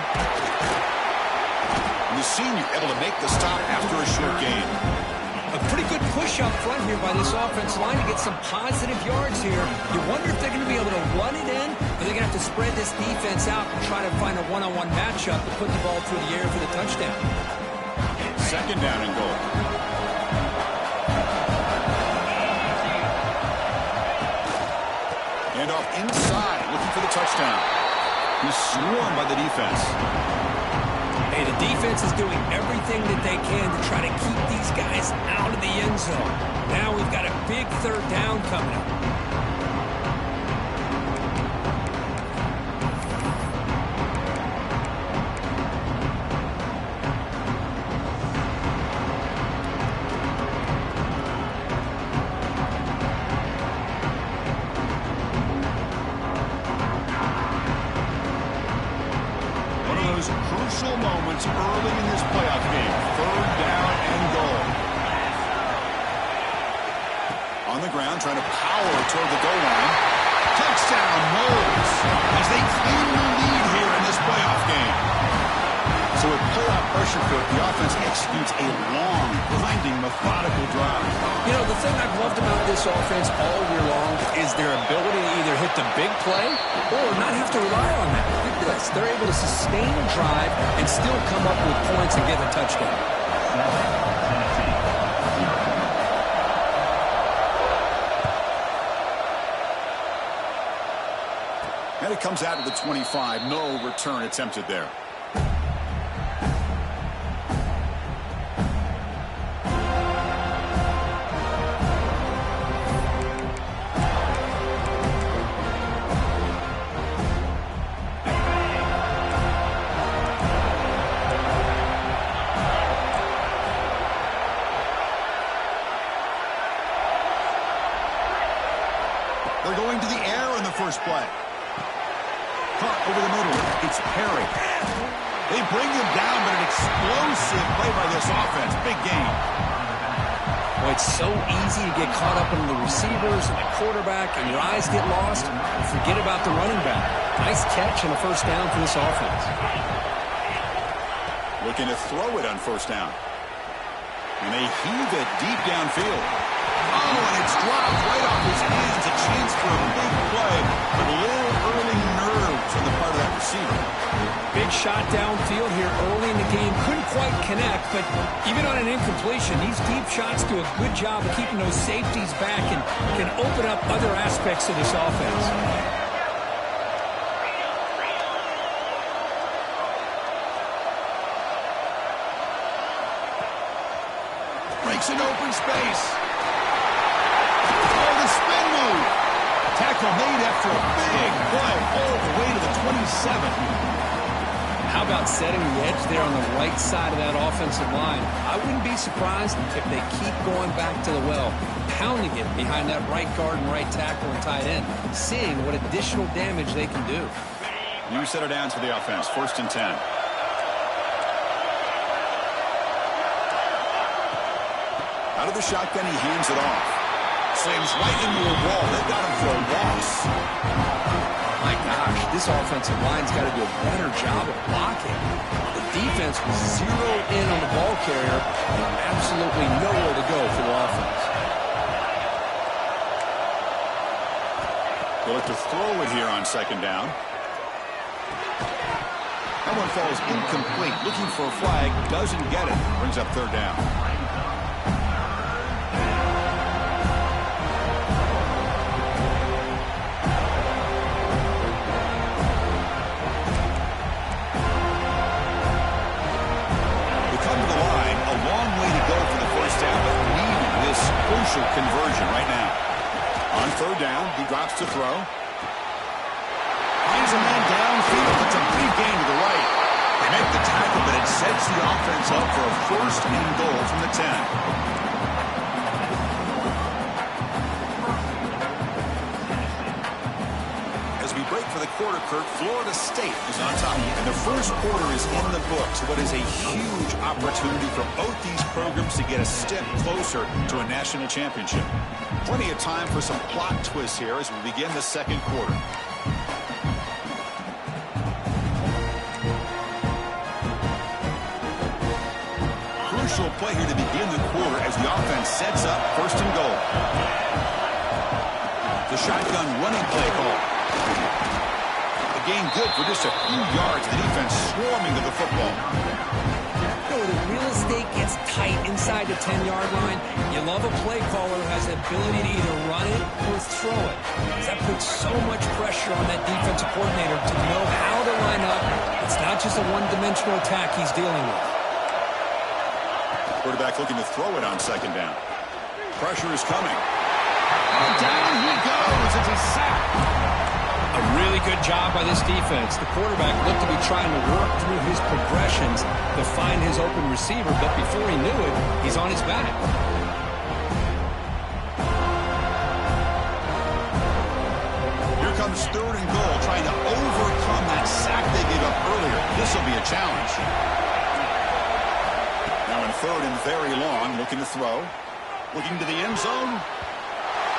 And the senior able to make the stop after a short gain. A pretty good push up front here by this offense line to get some positive yards here. You wonder if they're going to be able to run it in, or they're going to have to spread this defense out and try to find a one-on-one matchup to put the ball through the air for the touchdown. 2nd down and goal. And off inside, looking for the touchdown. He's swarmed by the defense. Hey, the defense is doing everything that they can to try to keep these guys out of the end zone. Now we've got a big 3rd down coming up. Crucial moments early in this playoff game. 3rd down and goal. On the ground, trying to power toward the goal line. Touchdown, Knowles, as they claim the lead here in this playoff game. So with playoff pressure for the offense executes a long, grinding, methodical drive. You know, the thing I've loved about this offense all year long is their ability to either hit the big play or not have to rely on that. Look at this. They're able to sustain a drive and still come up with points and get a touchdown. And it comes out of the 25. No return attempted there. They're going to the air in the first play. Caught over the middle. It's Perry. They bring him down, but an explosive play by this offense. Big game. Well, it's so easy to get caught up in the receivers and the quarterback, and your eyes get lost. And forget about the running back. Nice catch and a 1st down for this offense. Looking to throw it on 1st down. And they heave it deep downfield. Oh, and it's dropped right off his hands. A chance for a big play, but a little early nerves on the part of that receiver. Big shot downfield here early in the game. Couldn't quite connect, but even on an incompletion, these deep shots do a good job of keeping those safeties back and can open up other aspects of this offense. Breaks an open space. Oh, the spin move. Tackle made after a big play all the way to the 27. How about setting the edge there on the right side of that offensive line? I wouldn't be surprised if they keep going back to the well, pounding it behind that right guard and right tackle and tight end, seeing what additional damage they can do. New set of downs for the offense. 1st and 10. Out of the shotgun, he hands it off. Slams right into a wall. They've got him for a loss. my gosh, this offensive line's got to do a better job of blocking. The defense was zeroed in on the ball carrier and absolutely nowhere to go for the offense. They'll look to throw it here on second down. That one falls incomplete. Looking for a flag. Doesn't get it. Brings up third down. We come to the line. A long way to go for the first down, but needing this crucial conversion right now. On third down, he drops to throw. Finds a man downfield. It's a big gain to the right. They make the tackle, but it sets the offense up for a first and goal from the 10. As we break for the quarter, Kurt, Florida State is on top. And the first quarter is in the books. What is a huge opportunity for both these programs to get a step closer to a national championship. Plenty of time for some plot twists here as we begin the second quarter. Crucial play here to begin the quarter as the offense sets up first and goal. The shotgun running play call. The gain good for just a few yards. The defense swarming to the football. The real estate gets tight inside the 10-yard line. You love a play caller who has the ability to either run it or throw it. That puts so much pressure on that defensive coordinator to know how to line up. It's not just a one-dimensional attack he's dealing with. Quarterback looking to throw it on second down. Pressure is coming. And down he goes. It's a sack. A really good job by this defense. The quarterback looked to be trying to work through his progressions to find his open receiver, but before he knew it, he's on his back. Here comes third and goal, trying to overcome that sack they gave up earlier. This will be a challenge. Now in third and very long, looking to throw. Looking to the end zone.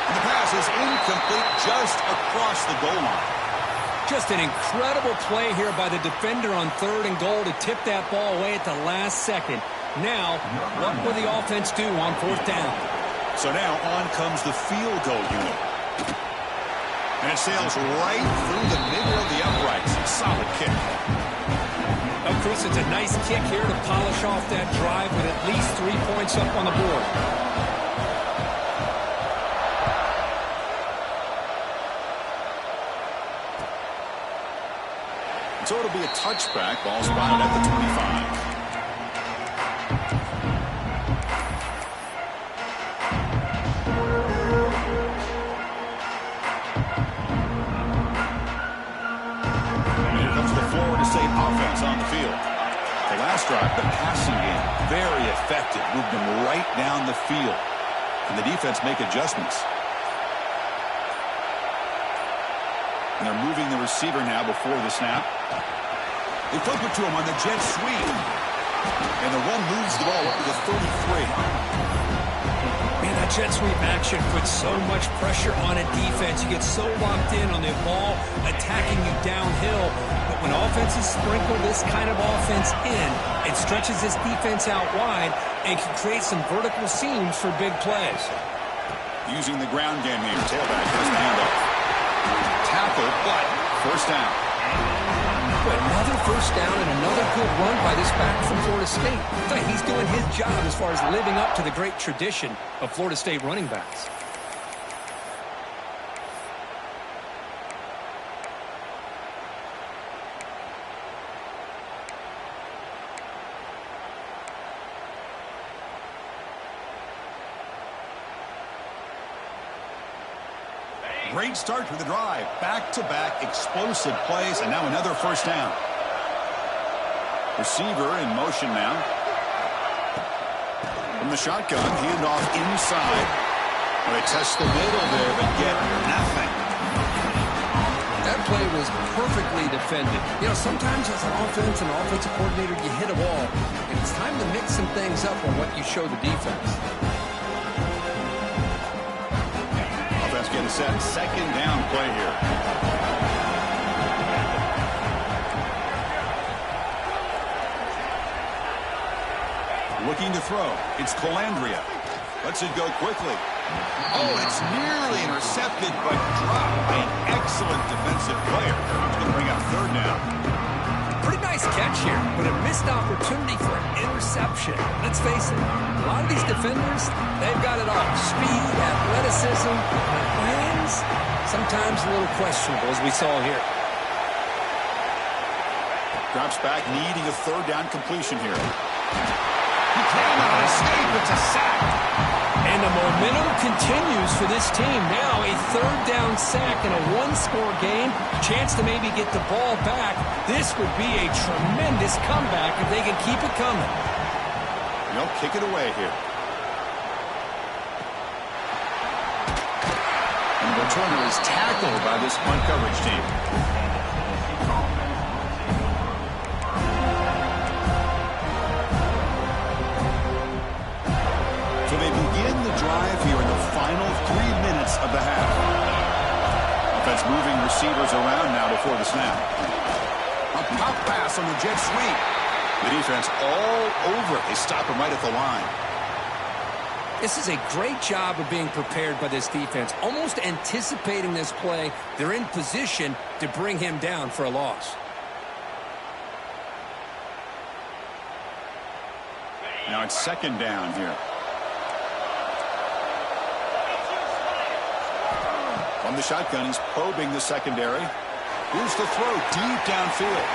And the pass is incomplete just across the goal line. Just an incredible play here by the defender on third and goal to tip that ball away at the last second. Now, what will the offense do on fourth down? So now on comes the field goal unit. And it sails right through the middle of the uprights. Solid kick. Oh, Chris, it's a nice kick here to polish off that drive with at least 3 points up on the board. So it'll be a touchback. Ball spotted at the 25. And here comes the Florida State offense on the field. The last drive, the passing game, very effective. Moved them right down the field. And the defense make adjustments. And they're moving the receiver now before the snap. They flip it to him on the jet sweep. And the run moves the ball up to the 33. Man, that jet sweep action puts so much pressure on a defense. You get so locked in on the ball attacking you downhill. But when offenses sprinkle this kind of offense in, it stretches this defense out wide and can create some vertical seams for big plays. Using the ground game here. Tailback has the handoff. Tackle, but first down. But another first down and another good run by this back from Florida State. He's doing his job as far as living up to the great tradition of Florida State running backs. Great start to the drive. Back-to-back explosive plays, and now another first down. Receiver in motion now. From the shotgun, handoff inside. Well, they test the middle there, but get nothing. That play was perfectly defended. You know, sometimes as an offense and offensive coordinator, you hit a wall, and it's time to mix some things up on what you show the defense. Getting set. Second down play here. Looking to throw. It's Calandria. Lets it go quickly. Oh, it's nearly intercepted, but dropped by an excellent defensive player. It's going to bring up third down. Pretty nice catch here, but a missed opportunity for an interception. Let's face it, a lot of these defenders, they've got it all. Speed, athleticism, but hands, sometimes a little questionable, as we saw here. Drops back, needing a third down completion here. He cannot escape. It's a sack. And the momentum continues for this team. Now a third down sack in a one-score game. Chance to maybe get the ball back. This would be a tremendous comeback if they can keep it coming. They'll kick it away here. And the returner is tackled by this punt coverage team. So they begin the drive here in the final 3 minutes of the half. Offense moving receivers around now before the snap. A pop pass on the jet sweep. The defense all over it. They stop him right at the line. This is a great job of being prepared by this defense. Almost anticipating this play. They're in position to bring him down for a loss. Now it's second down here. From the shotgun, he's probing the secondary. Here's the throw deep downfield.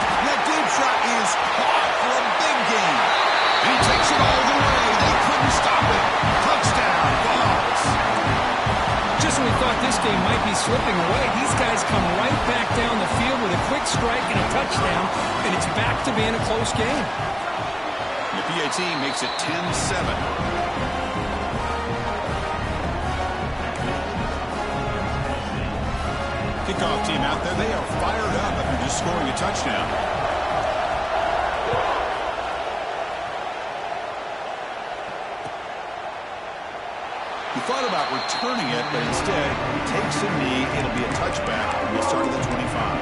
And that deep shot is caught for a big gain. And he takes it all the way. They couldn't stop it. Touchdown, Vols. Just when we thought this game might be slipping away, these guys come right back down the field with a quick strike and a touchdown, and it's back to being a close game. The PAT makes it 10-7. Kickoff team out there. They are fired up after just scoring a touchdown. He thought about returning it, but instead he takes a knee. It'll be a touchback. We'll start at the 25.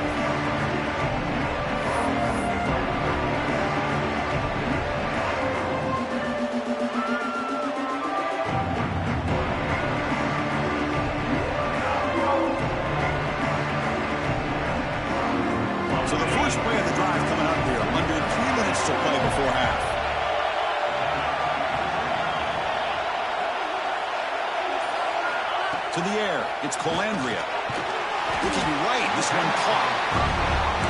So the first play of the drive coming up here. Under 3 minutes to play before half. To the air. It's Calandria. Looking right. This one caught.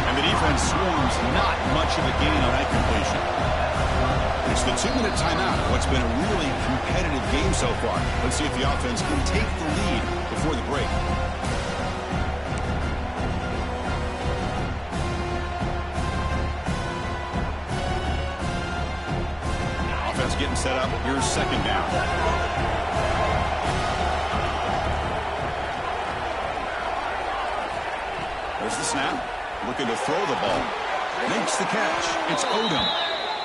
And the defense swarms. Not much of a gain on that completion. It's the 2-minute timeout. What's been a really competitive game so far. Let's see if the offense can take the lead before the break. Getting set up. Here's second down. There's the snap. Looking to throw the ball. Makes the catch. It's Odom.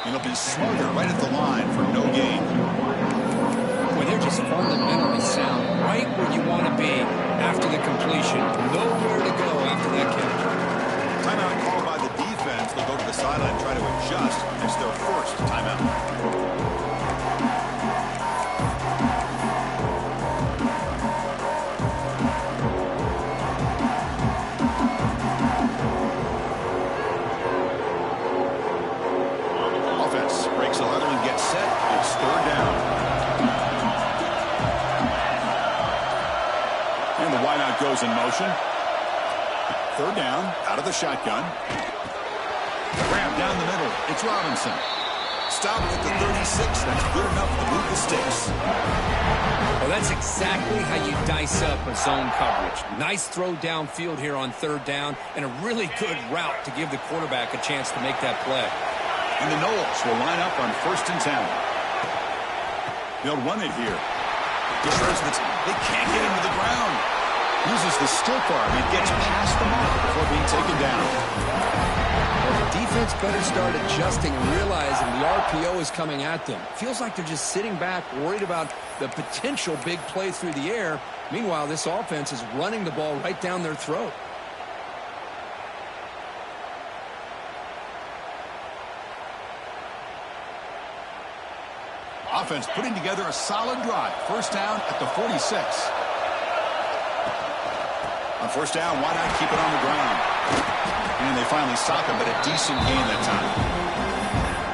It'll be smothered right at the line for no gain. Boy, they're just fundamentally sound. Right where you want to be after the completion. Nowhere to go after that catch. Timeout called by the defense. They'll go to the sideline and try to adjust. It's their first timeout. Breaks a huddle and gets set. It's third down. And the wideout goes in motion. Third down, out of the shotgun. Grab down the middle. It's Robinson. Stopped at the 36. That's good enough to move the sticks. Well, that's exactly how you dice up a zone coverage. Nice throw downfield here on third down, and a really good route to give the quarterback a chance to make that play. And the Knowles will line up on 1st and 10. They'll run it here. They can't get into the ground. Uses the stiff arm. It gets past the mark before being taken down. Well, the defense better start adjusting and realizing the RPO is coming at them. Feels like they're just sitting back, worried about the potential big play through the air. Meanwhile, this offense is running the ball right down their throat. Offense putting together a solid drive. First down at the 46. On first down, why not keep it on the ground? And they finally stop him, but a decent gain that time.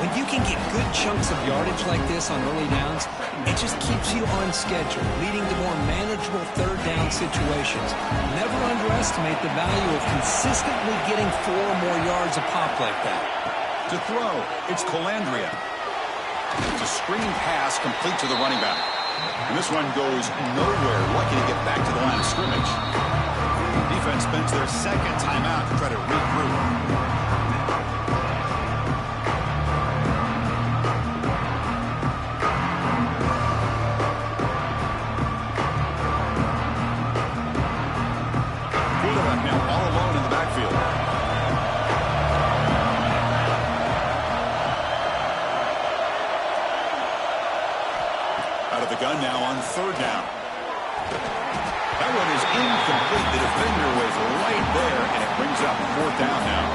When you can get good chunks of yardage like this on early downs, it just keeps you on schedule, leading to more manageable third down situations. Never underestimate the value of consistently getting 4 or more yards a pop like that. To throw, it's Colandrea. It's a screen pass complete to the running back. And this one goes nowhere. Lucky to get back to the line of scrimmage. Defense spends their second timeout to try to regroup. Gun now on third down. That one is incomplete. The defender was right there, and it brings up fourth down now.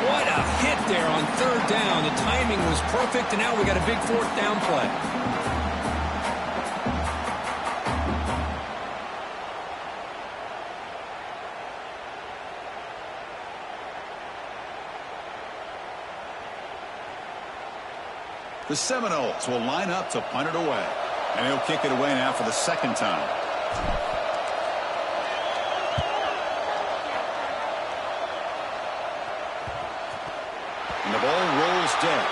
What a hit there on third down. The timing was perfect, and now we got a big fourth down play. The Seminoles will line up to punt it away. And he'll kick it away now for the second time. And the ball rolls dead.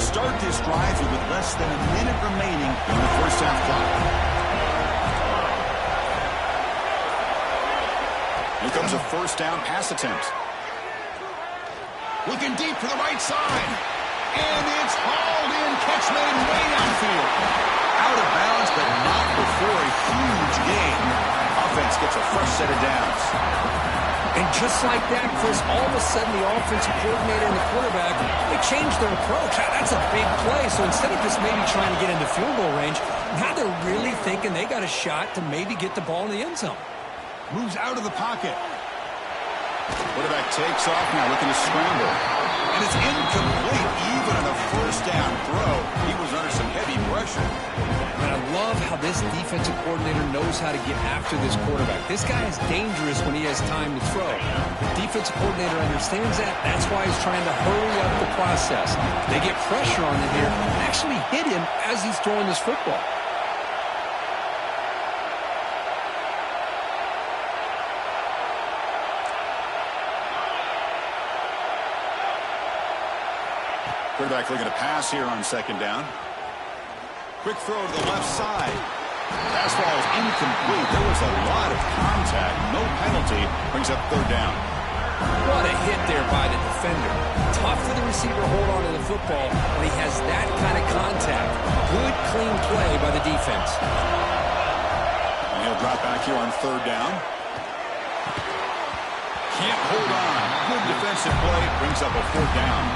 Start this drive with less than a minute remaining in the first half clock. Here comes a first down pass attempt. Looking deep for the right side. And it's hauled in. Catch made way downfield. Out of bounds, but not before a huge gain. Offense gets a fresh set of downs. And just like that, Chris, all of a sudden the offensive coordinator and the quarterback, they changed their approach. That's a big play. So instead of just maybe trying to get into field goal range, now they're really thinking they got a shot to maybe get the ball in the end zone. Moves out of the pocket. Quarterback takes off now looking to scramble. And it's incomplete even on the first down throw. He was under some heavy pressure. And I love how this defensive coordinator knows how to get after this quarterback. This guy is dangerous when he has time to throw. The defensive coordinator understands that. That's why he's trying to hurry up the process. They get pressure on him here and actually hit him as he's throwing this football. Quarterback looking to pass here on second down. Quick throw to the left side. Pass ball is incomplete. There was a lot of contact. No penalty. Brings up third down. What a hit there by the defender. Tough for the receiver to hold on to the football when he has that kind of contact. Good, clean play by the defense. And he'll drop back here on third down. Can't hold on. Good defensive play. Brings up a fourth down.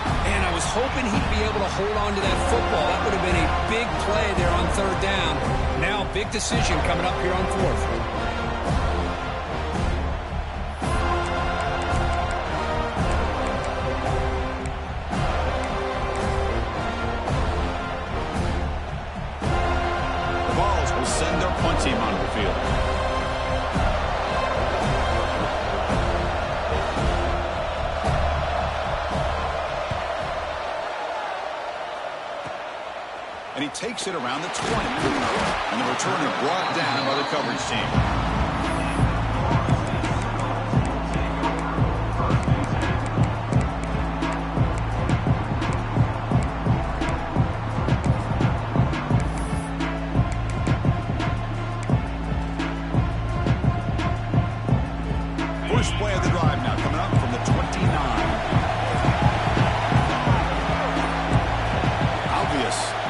And I was hoping he'd be able to hold on to that football. That would have been a big play there on third down. Now, big decision coming up here on fourth. The Vols will send their punt team onto the field. And he takes it around the 20. And the returner brought down by the coverage team. First play of the drive now coming up from the 29.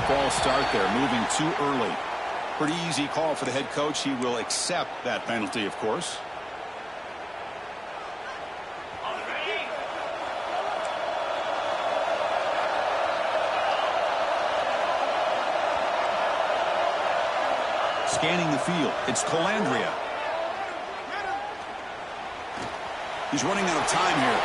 False start there, moving too early. Pretty easy call for the head coach. He will accept that penalty, of course. scanning the field. It's Calandria. He's running out of time here.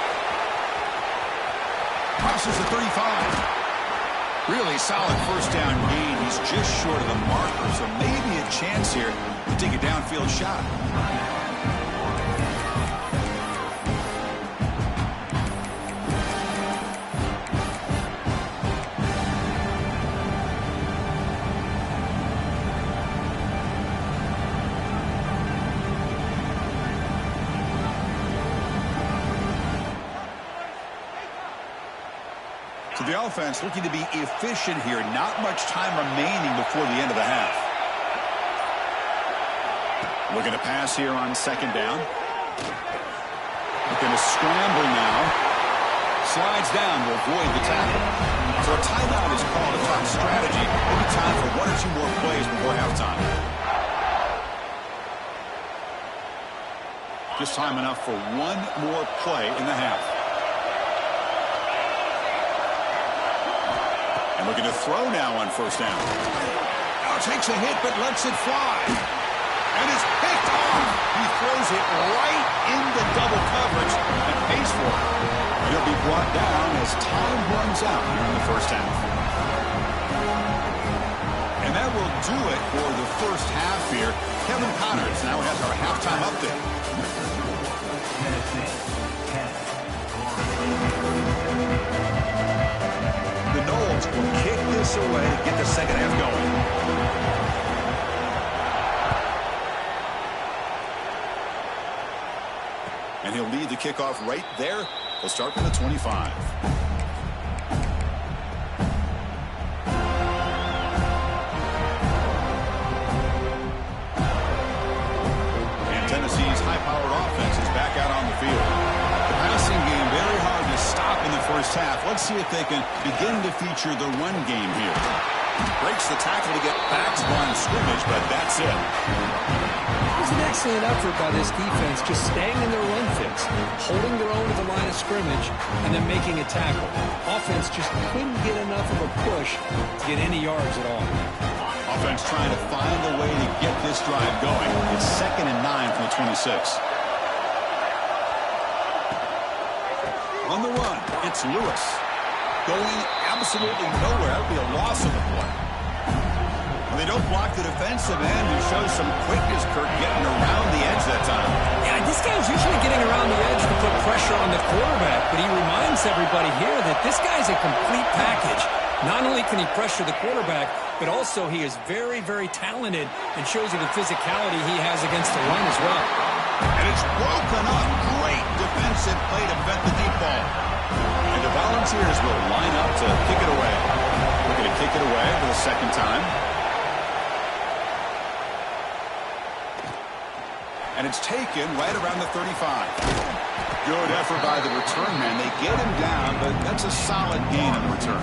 Crosses the 35. Really solid first down gain. He's just short of the marker, so maybe a chance here to take a downfield shot. So the offense looking to be efficient here. Not much time remaining before the end of the half. Looking to pass here on second down. Looking to scramble now. Slides down to avoid the tackle. So a timeout is called, a top strategy. Maybe time for one or two more plays before halftime. Just time enough for one more play in the half. And looking to throw now on first down. Now takes a hit but lets it fly. And it's picked off. He throws it right into double coverage and pays for it. And he'll be brought down as time runs out here in the first half. And that will do it for the first half here. Kevin Connors now has our halftime update. The Knowles will kick this away to get the second half going. And he'll lead the kickoff right there. He'll start from the 25. And Tennessee's high-powered offense is back out on the field. The passing game very hard to stop in the first half. Let's see if they can begin to feature the run game here. Breaks the tackle to get back to line of scrimmage, but that's it. It was an excellent effort by this defense, just staying in their run fix, holding their own at the line of scrimmage, and then making a tackle. Offense just couldn't get enough of a push to get any yards at all. Offense trying to find a way to get this drive going. It's 2nd and 9 from the 26. On the run, it's Lewis. Going absolutely nowhere. That would be a loss of the play. Well, they don't block the defensive end, who shows some quickness, Kirk, getting around the edge that time. Yeah, this guy's usually getting around the edge to put pressure on the quarterback, but he reminds everybody here that this guy's a complete package. Not only can he pressure the quarterback, but also he is very, very talented and shows you the physicality he has against the run as well. And it's broken up. Great defensive play to prevent the deep ball. And the Volunteers will line up to kick it away. We're going to kick it away for the second time. And it's taken right around the 35. Good effort by the return man. They get him down, but that's a solid gain on the return.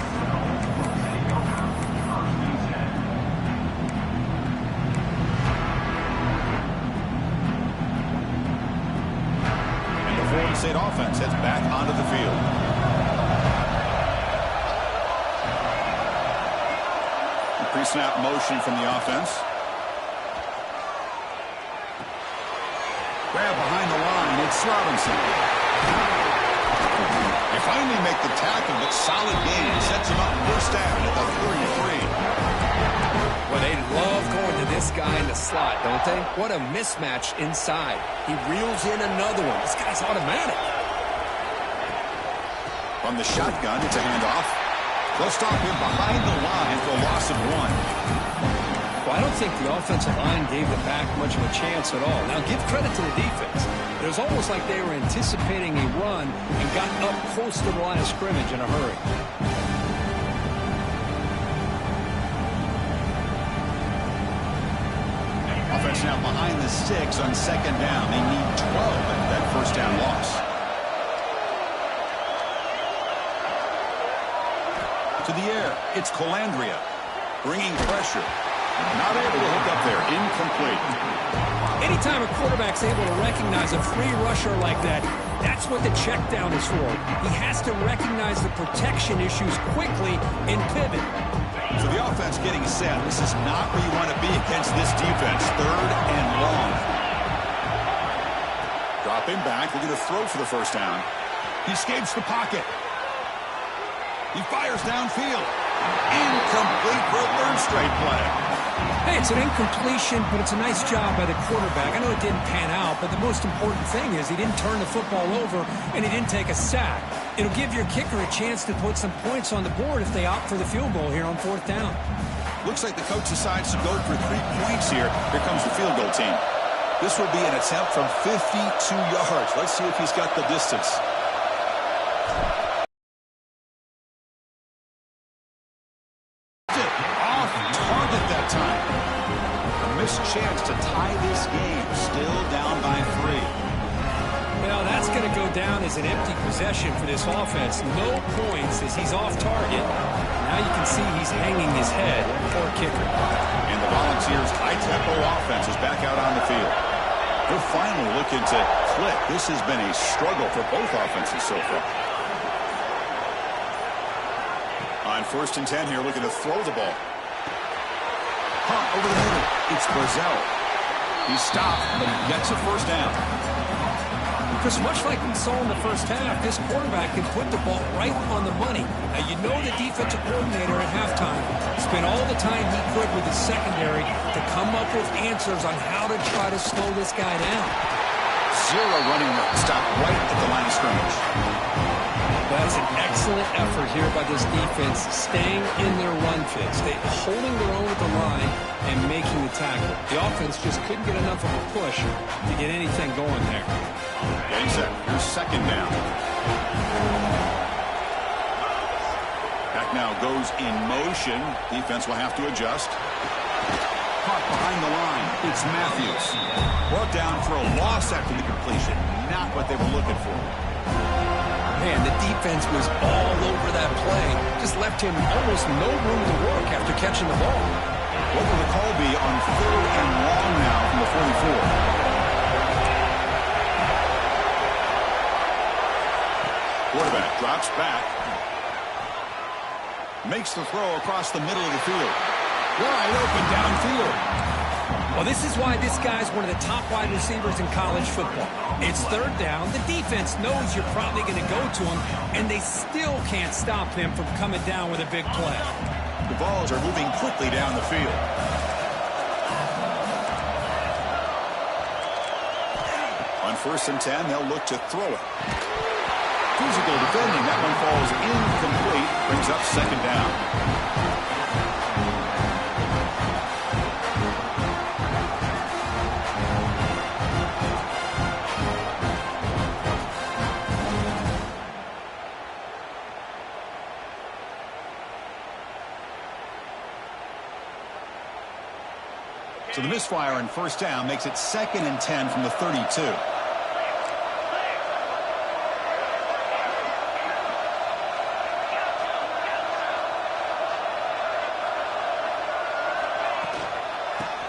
And the Florida State offense heads back onto the field. Pre-snap motion from the offense. Grab behind the line, it's Robinson. They finally make the tackle, but solid gain. Sets him up first down at the 33. Well, they love going to this guy in the slot, don't they? What a mismatch inside. He reels in another one. This guy's automatic. From the shotgun, it's a handoff. They'll stop him behind the line for a loss of 1. Well, I don't think the offensive line gave the back much of a chance at all. Now, give credit to the defense. It was almost like they were anticipating a run and got up close to the line of scrimmage in a hurry. Offense now behind the 6 on second down. They need 12 at that first down loss. To the air, it's Calandria. Bringing pressure. Not able to hook up there. Incomplete. Anytime a quarterback's able to recognize a free rusher like that, that's what the check down is for. He has to recognize the protection issues quickly and pivot. So the offense getting set. This is not where you want to be against this defense. 3rd and long. Dropping back, looking to throw for the first down. He escapes the pocket. He fires downfield. Incomplete for a 3rd straight play. Hey, it's an incompletion, but it's a nice job by the quarterback. I know it didn't pan out, but the most important thing is he didn't turn the football over and he didn't take a sack. It'll give your kicker a chance to put some points on the board if they opt for the field goal here on 4th down. Looks like the coach decides to go for 3 points here. Here comes the field goal team. This will be an attempt from 52 yards. Let's see if he's got the distance. Off target that time. A missed chance to tie this game. Still down by 3. Well, that's going to go down as an empty possession for this offense. No points as he's off target. Now you can see he's hanging his head. Poor kicker. And the Volunteers' high-tempo offense is back out on the field. They're finally looking to click. This has been a struggle for both offenses so far. On 1st and 10 here, looking to throw the ball. Pump over the middle. It's Brazel. He's stopped, but he gets a first down. Because much like we saw in the first half, this quarterback can put the ball right on the money. Now, you know the defensive coordinator at halftime spent all the time he could with his secondary to come up with answers on how to try to slow this guy down. 0 running room. Stop right at the line of scrimmage. That's an excellent effort here by this defense, staying in their run fits, holding their own at the line and making the tackle. The offense just couldn't get enough of a push to get anything going there. Getting set. Here's 2nd down. Back now goes in motion. Defense will have to adjust. Caught behind the line. It's Matthews. Brought down for a loss after the completion. Not what they were looking for. Man, the defense was all over that play. Just left him almost no room to work after catching the ball. What will the call be on 3rd and long now from the 44? Quarterback drops back. Makes the throw across the middle of the field. Wide open downfield. Well, this is why this guy's one of the top wide receivers in college football. It's 3rd down. The defense knows you're probably going to go to him, and they still can't stop him from coming down with a big play. The balls are moving quickly down the field. On 1st and 10, they'll look to throw it. Physical defending. That one falls incomplete. Brings up 2nd down. So the misfire on 1st down makes it 2nd and 10 from the 32.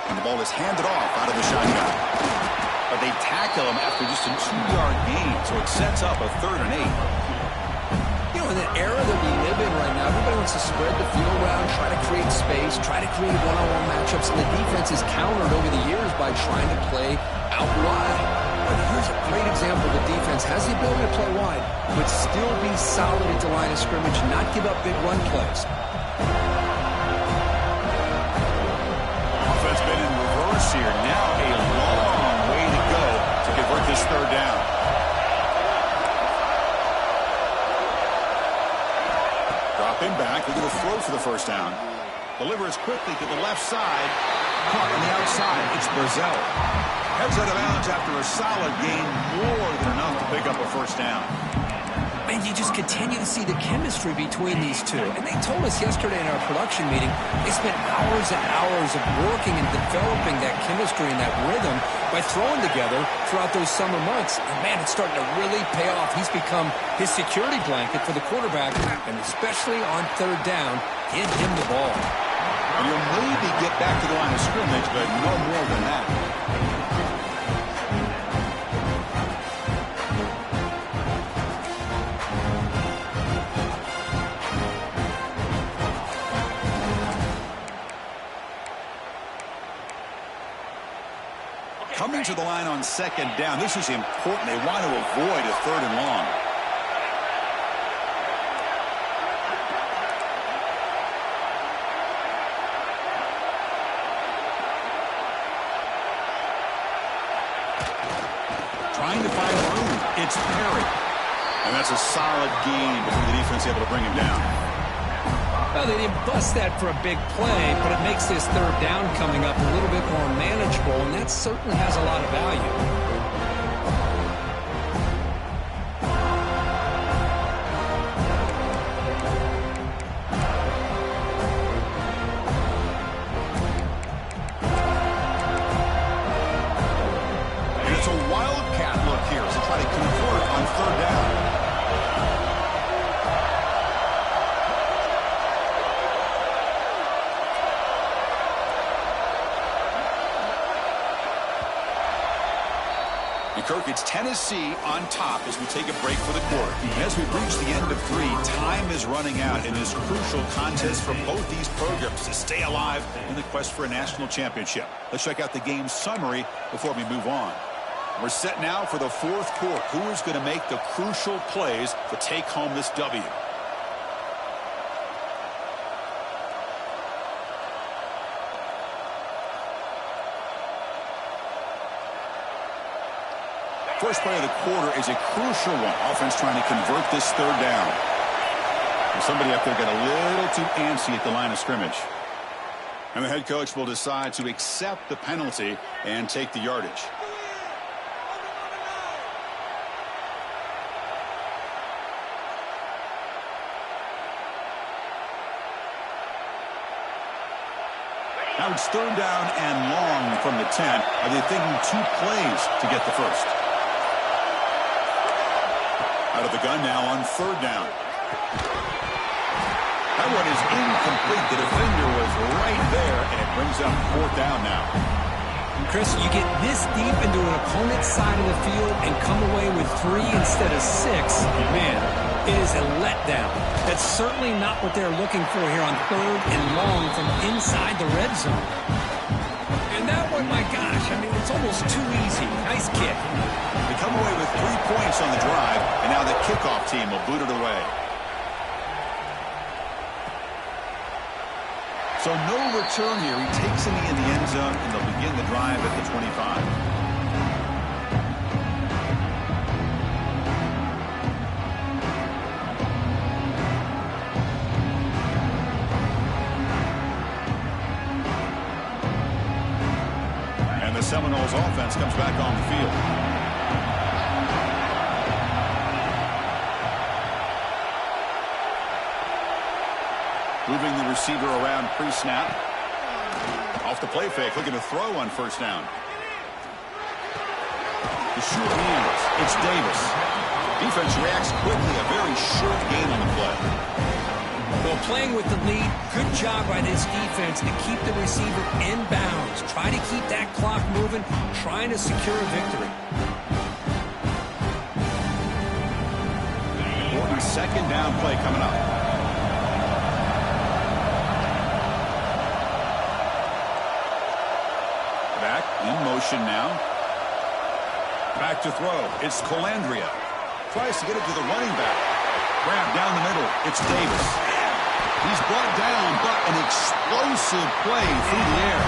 And the ball is handed off out of the shotgun. But they tackle him after just a 2-yard gain, so it sets up a 3rd and 8. You know, in the era that we live in right now, everybody wants to spread the field around, try to create space, try to create one-on-one matchups, and the defense is countered over the years by trying to play out wide. But here's a great example. The defense has the ability to play wide, but still be solid at the line of scrimmage, not give up big run plays. Offense been in reverse here. Now a long way to go to convert this 3rd down. Dropping back, looking to throw for the first down. Delivers quickly to the left side. Caught on the outside. It's Brazel. Heads out of bounds after a solid gain, more than enough to pick up a first down. And you just continue to see the chemistry between these two. And they told us yesterday in our production meeting, they spent hours and hours of working and developing that chemistry and that rhythm by throwing together throughout those summer months. And man, it's starting to really pay off. He's become his security blanket for the quarterback, and especially on 3rd down, get him the ball. And you'll maybe get back to the line of scrimmage, but no more than that. to the line on second down. This is important. They want to avoid a 3rd and long. Trying to find room. It's Perry. And that's a solid gain before the defense able to bring him down. Well, they didn't bust that for a big play, but it makes this 3rd down coming up a little bit more manageable, and that certainly has a lot of value. Kirk, it's Tennessee on top as we take a break for the quarter. As we reach the end of 3, time is running out in this crucial contest for both these programs to stay alive in the quest for a national championship. Let's check out the game summary before we move on. We're set now for the 4th quarter. Who is going to make the crucial plays to take home this W? First play of the quarter is a crucial one. Offense trying to convert this 3rd down. And somebody up there got a little too antsy at the line of scrimmage. And the head coach will decide to accept the penalty and take the yardage. Now it's 3rd down and long from the 10. Are they thinking 2 plays to get the first? Out of the gun now on 3rd down. That one is incomplete. The defender was right there, and it brings up 4th down now. Chris, you get this deep into an opponent's side of the field and come away with 3 instead of 6. Man, it is a letdown. That's certainly not what they're looking for here on 3rd and long from inside the red zone. And that one, my gosh, I mean, it's almost too easy. Nice kick. They come away with 3 points on the drive, and now the kickoff team will boot it away. So no return here. He takes a knee in the end zone, and they'll begin the drive at the 25. The Seminoles offense comes back on the field. Moving the receiver around pre-snap. Off the play fake, looking to throw on 1st down. The short hands. It's Davis. Defense reacts quickly. A very short gain on the play. Well, playing with the lead, good job by this defense to keep the receiver in bounds. Try to keep that clock moving, trying to secure a victory. Important 2nd down play coming up. Back in motion now. Back to throw. It's Calandria. Tries to get it to the running back. Grab down the middle. It's Davis. He's brought down, but an explosive play through the air.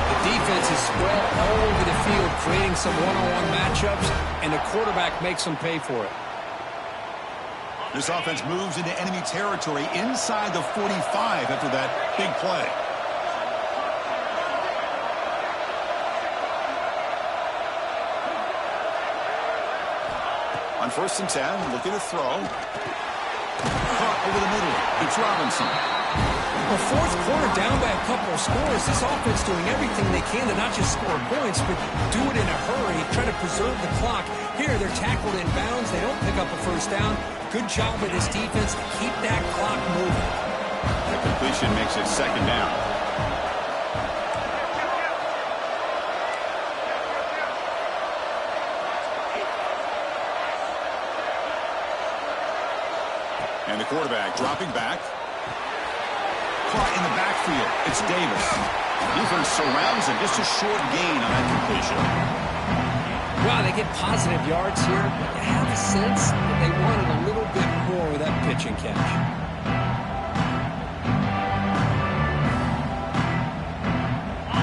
The defense is spread all over the field, creating some one-on-one matchups, and the quarterback makes them pay for it. This offense moves into enemy territory inside the 45 after that big play. On 1st and 10, looking to throw. Caught over the middle. It's Robinson. Well, 4th quarter down by a couple of scores. This offense doing everything they can to not just score points, but do it in a hurry, try to preserve the clock. Here, they're tackled in bounds. They don't pick up a 1st down. Good job by this defense to keep that clock moving. The completion makes it 2nd down. And the quarterback dropping back. Caught in the backfield. It's Davis. Defense surrounds him. Just a short gain on that completion. Wow, they get positive yards here. I have a sense that they wanted a little bit more with that pitch and catch.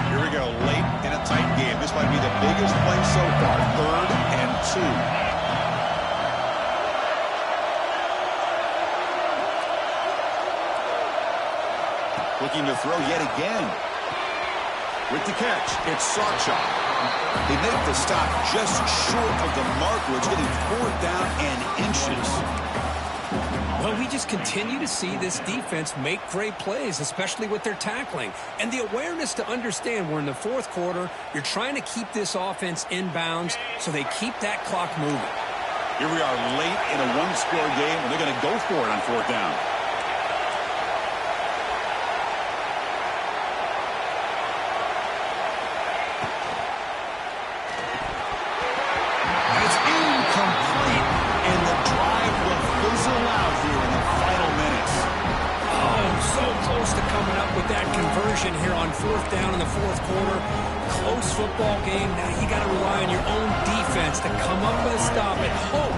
Here we go, late in a tight game. This might be the biggest play so far. 3rd and 2. Looking to throw yet again. With the catch, it's Sawchuk. They make the stop just short of the marker. It's getting 4th down and inches. Well, we just continue to see this defense make great plays, especially with their tackling. And the awareness to understand we're in the 4th quarter, you're trying to keep this offense in bounds so they keep that clock moving. Here we are late in a one-score game, and they're going to go for it on 4th down. Here on 4th down in the 4th quarter. Close football game. Now you got to rely on your own defense to come up with a stop and hope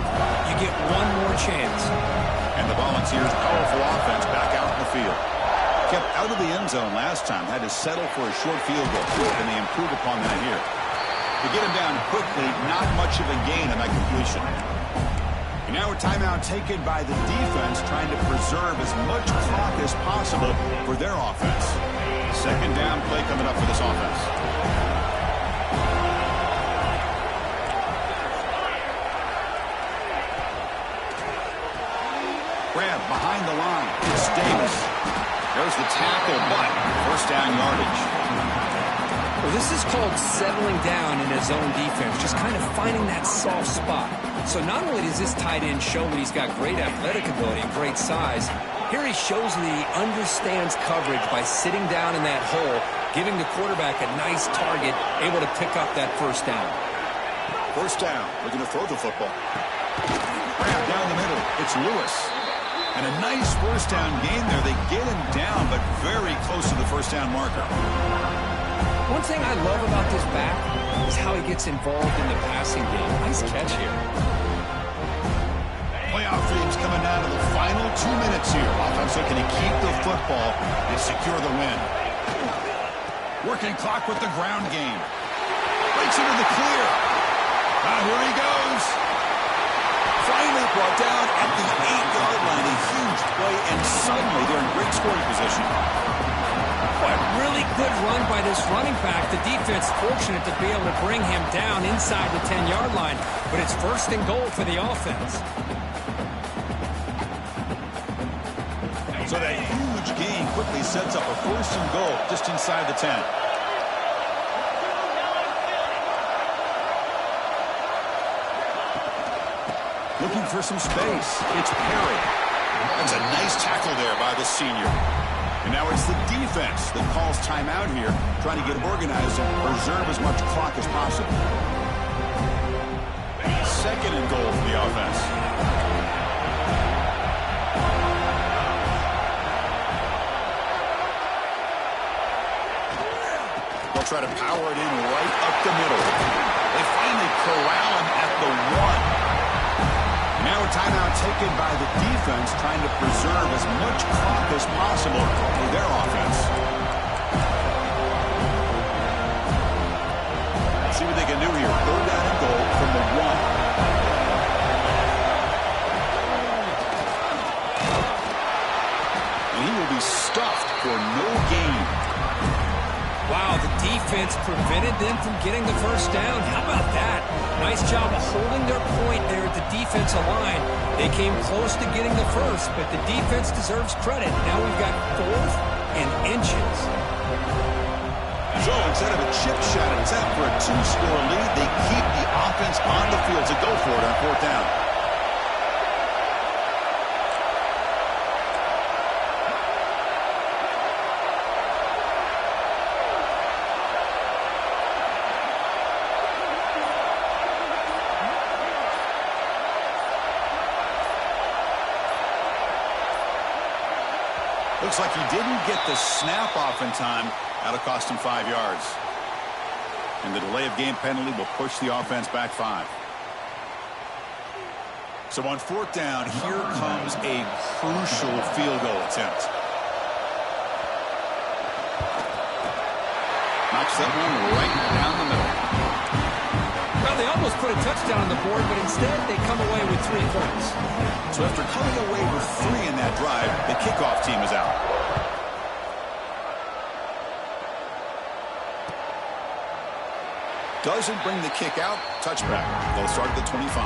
you get one more chance. And the Volunteers' powerful offense back out in the field. Kept out of the end zone last time. Had to settle for a short field goal. And they improve upon that here. To get him down quickly, not much of a gain on that completion. And now a timeout taken by the defense, trying to preserve as much clock as possible for their offense. 2nd down play coming up for this offense. Grab behind the line. It's Davis. There's the tackle, but 1st down yardage. Well, this is called settling down in his own defense, just kind of finding that soft spot. So not only does this tight end show that he's got great athletic ability and great size, here he shows that he understands coverage by sitting down in that hole, giving the quarterback a nice target, able to pick up that 1st down. 1st down, looking to throw the football. Grab down the middle, it's Lewis. And a nice 1st down gain there. They get him down, but very close to the 1st down marker. One thing I love about this back is how he gets involved in the passing game. Nice catch here. Playoff dreams coming down to the final 2 minutes here. Offense looking to keep the football and secure the win. Working clock with the ground game. Breaks into the clear. Here he goes. Finally brought down at the 8-yard line. A huge play, and suddenly they're in great scoring position. Boy, really good run by this running back. The defense fortunate to be able to bring him down inside the 10-yard line, but it's 1st and goal for the offense. So that huge gain quickly sets up a 1st and goal just inside the 10. Looking for some space. It's Perry. That's a nice tackle there by the senior. And now it's the defense that calls timeout here, trying to get organized and preserve as much clock as possible. 2nd and goal for the offense. They'll try to power it in right up the middle. They finally corral him at the 1. Now a timeout taken by the defense, trying to preserve as much clock as possible for their offense. Let's see what they can do here. 3rd down and goal from the 1. And he will be stuffed for no gain. Wow, the defense prevented them from getting the 1st down. How about that? Nice job of holding their point there at the defensive line. They came close to getting the 1st, but the defense deserves credit. Now we've got 4th and inches. So instead of a chip shot attempt for a 2-score lead, they keep the offense on the field to go for it on 4th down. Looks like he didn't get the snap off in time. That'll cost him 5 yards. And the delay of game penalty will push the offense back 5. So on 4th down, here comes a crucial field goal attempt. Knocks that one right down the middle. Well, they almost put a touchdown on the board, but instead they come away with 3 points. So after coming away with 3 in that drive, the kickoff team is out. Doesn't bring the kick out. Touchback. They'll start at the 25.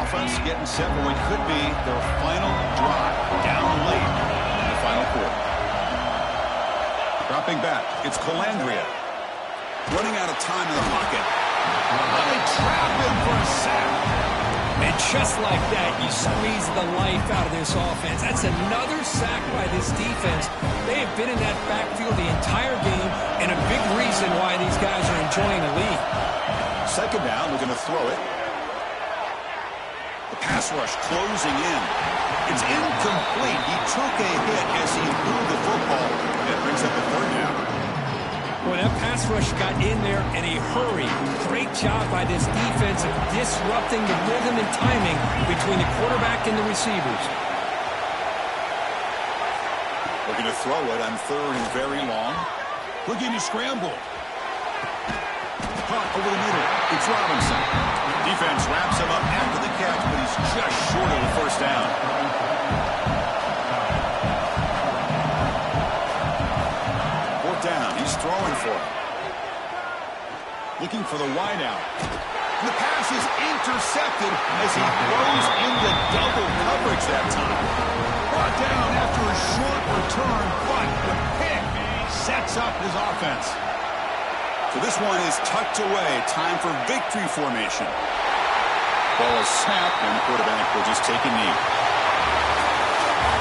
Offense getting set for what could be their final drive down late in the final quarter. Dropping back, it's Calandria. Running out of time in the pocket. They trap him for a sack. And just like that, you squeeze the life out of this offense. That's another sack by this defense. They have been in that backfield the entire game, and a big reason why these guys are enjoying the lead. 2nd down, we're going to throw it. The pass rush closing in. It's incomplete. He took a hit as he threw the football. That brings up a 3rd down. Well, that pass rush got in there in a hurry. Great job by this defense of disrupting the rhythm and timing between the quarterback and the receivers. We're going to throw it on 3rd and very long. Looking to scramble. Caught over the middle. It's Robinson. Defense wraps him up after the catch, but he's just short of the 1st down. 4th down. He's throwing for it. Looking for the wideout. The pass is intercepted as he throws into double coverage that time. Brought down after a short return, but the pick sets up his offense. So this one is tucked away. Time for victory formation. Ball is snapped, and the quarterback will just take a knee.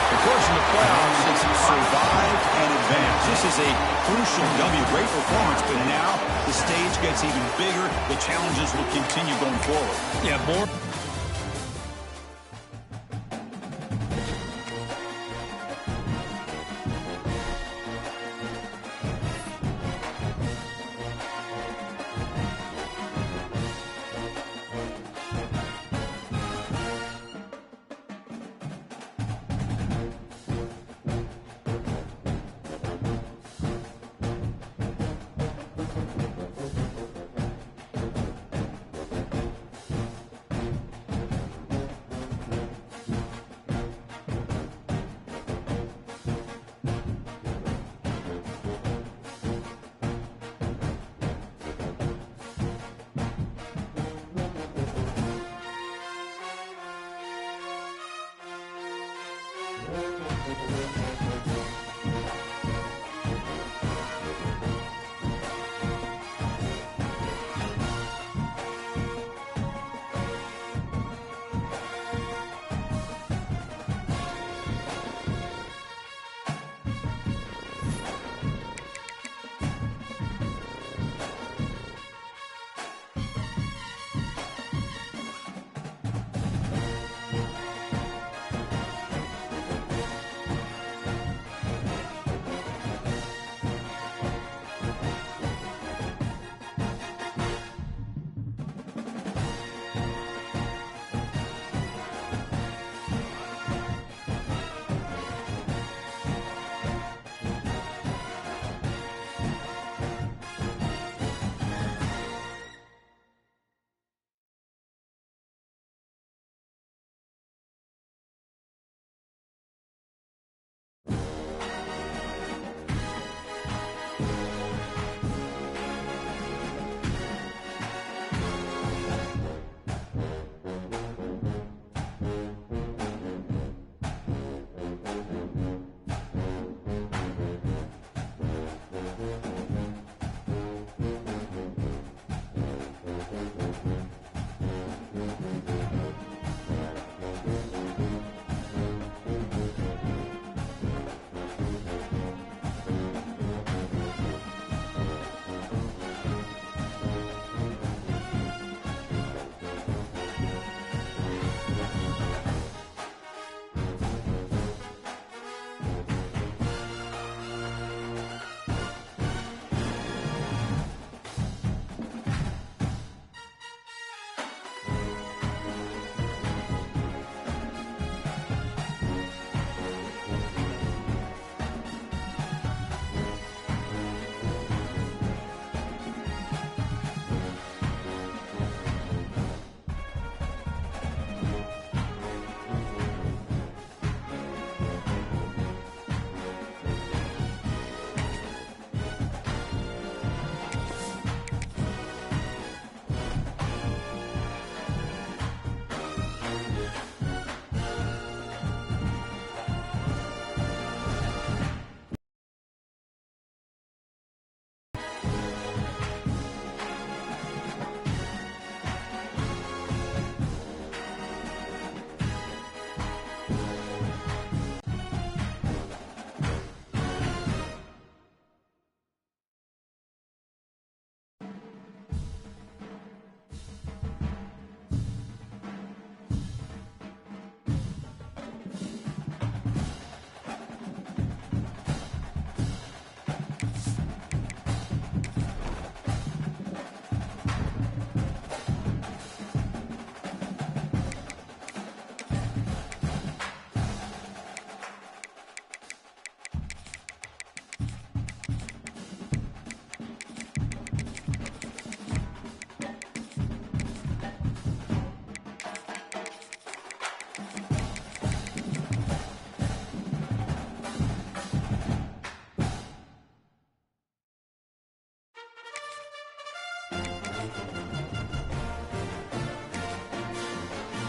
Of course, in the playoffs, it's survive and advance. This is a crucial W. Great performance, but now the stage gets even bigger. The challenges will continue going forward. Yeah, more.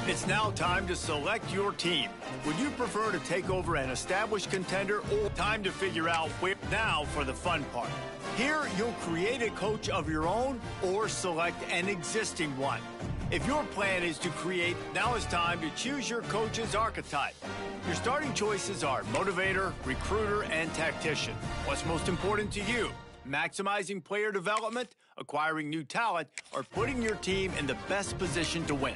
It's now time to select your team. Would you prefer to take over an established contender or time to figure out where? Now for the fun part. Here, you'll create a coach of your own or select an existing one. If your plan is to create, now is time to choose your coach's archetype. Your starting choices are motivator, recruiter, and tactician. What's most important to you? Maximizing player development, acquiring new talent, or putting your team in the best position to win?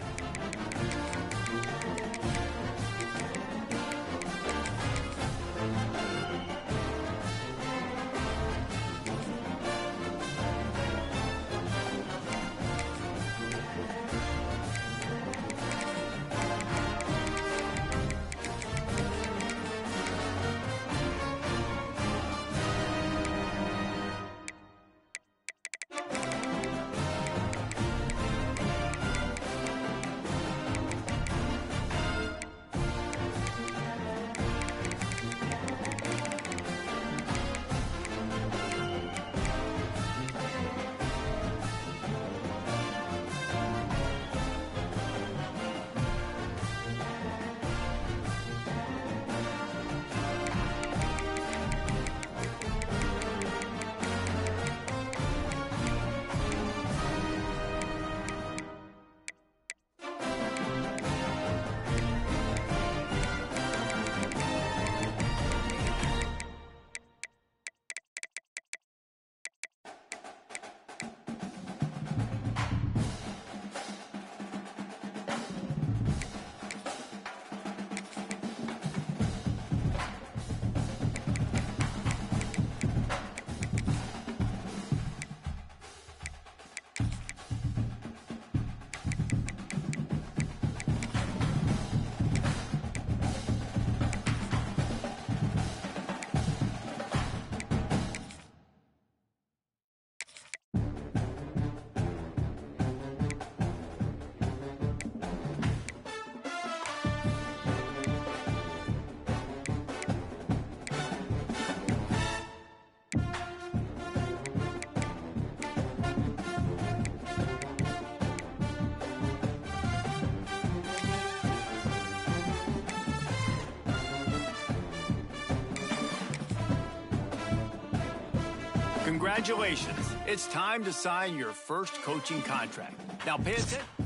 Congratulations. It's time to sign your first coaching contract. Now pay attention.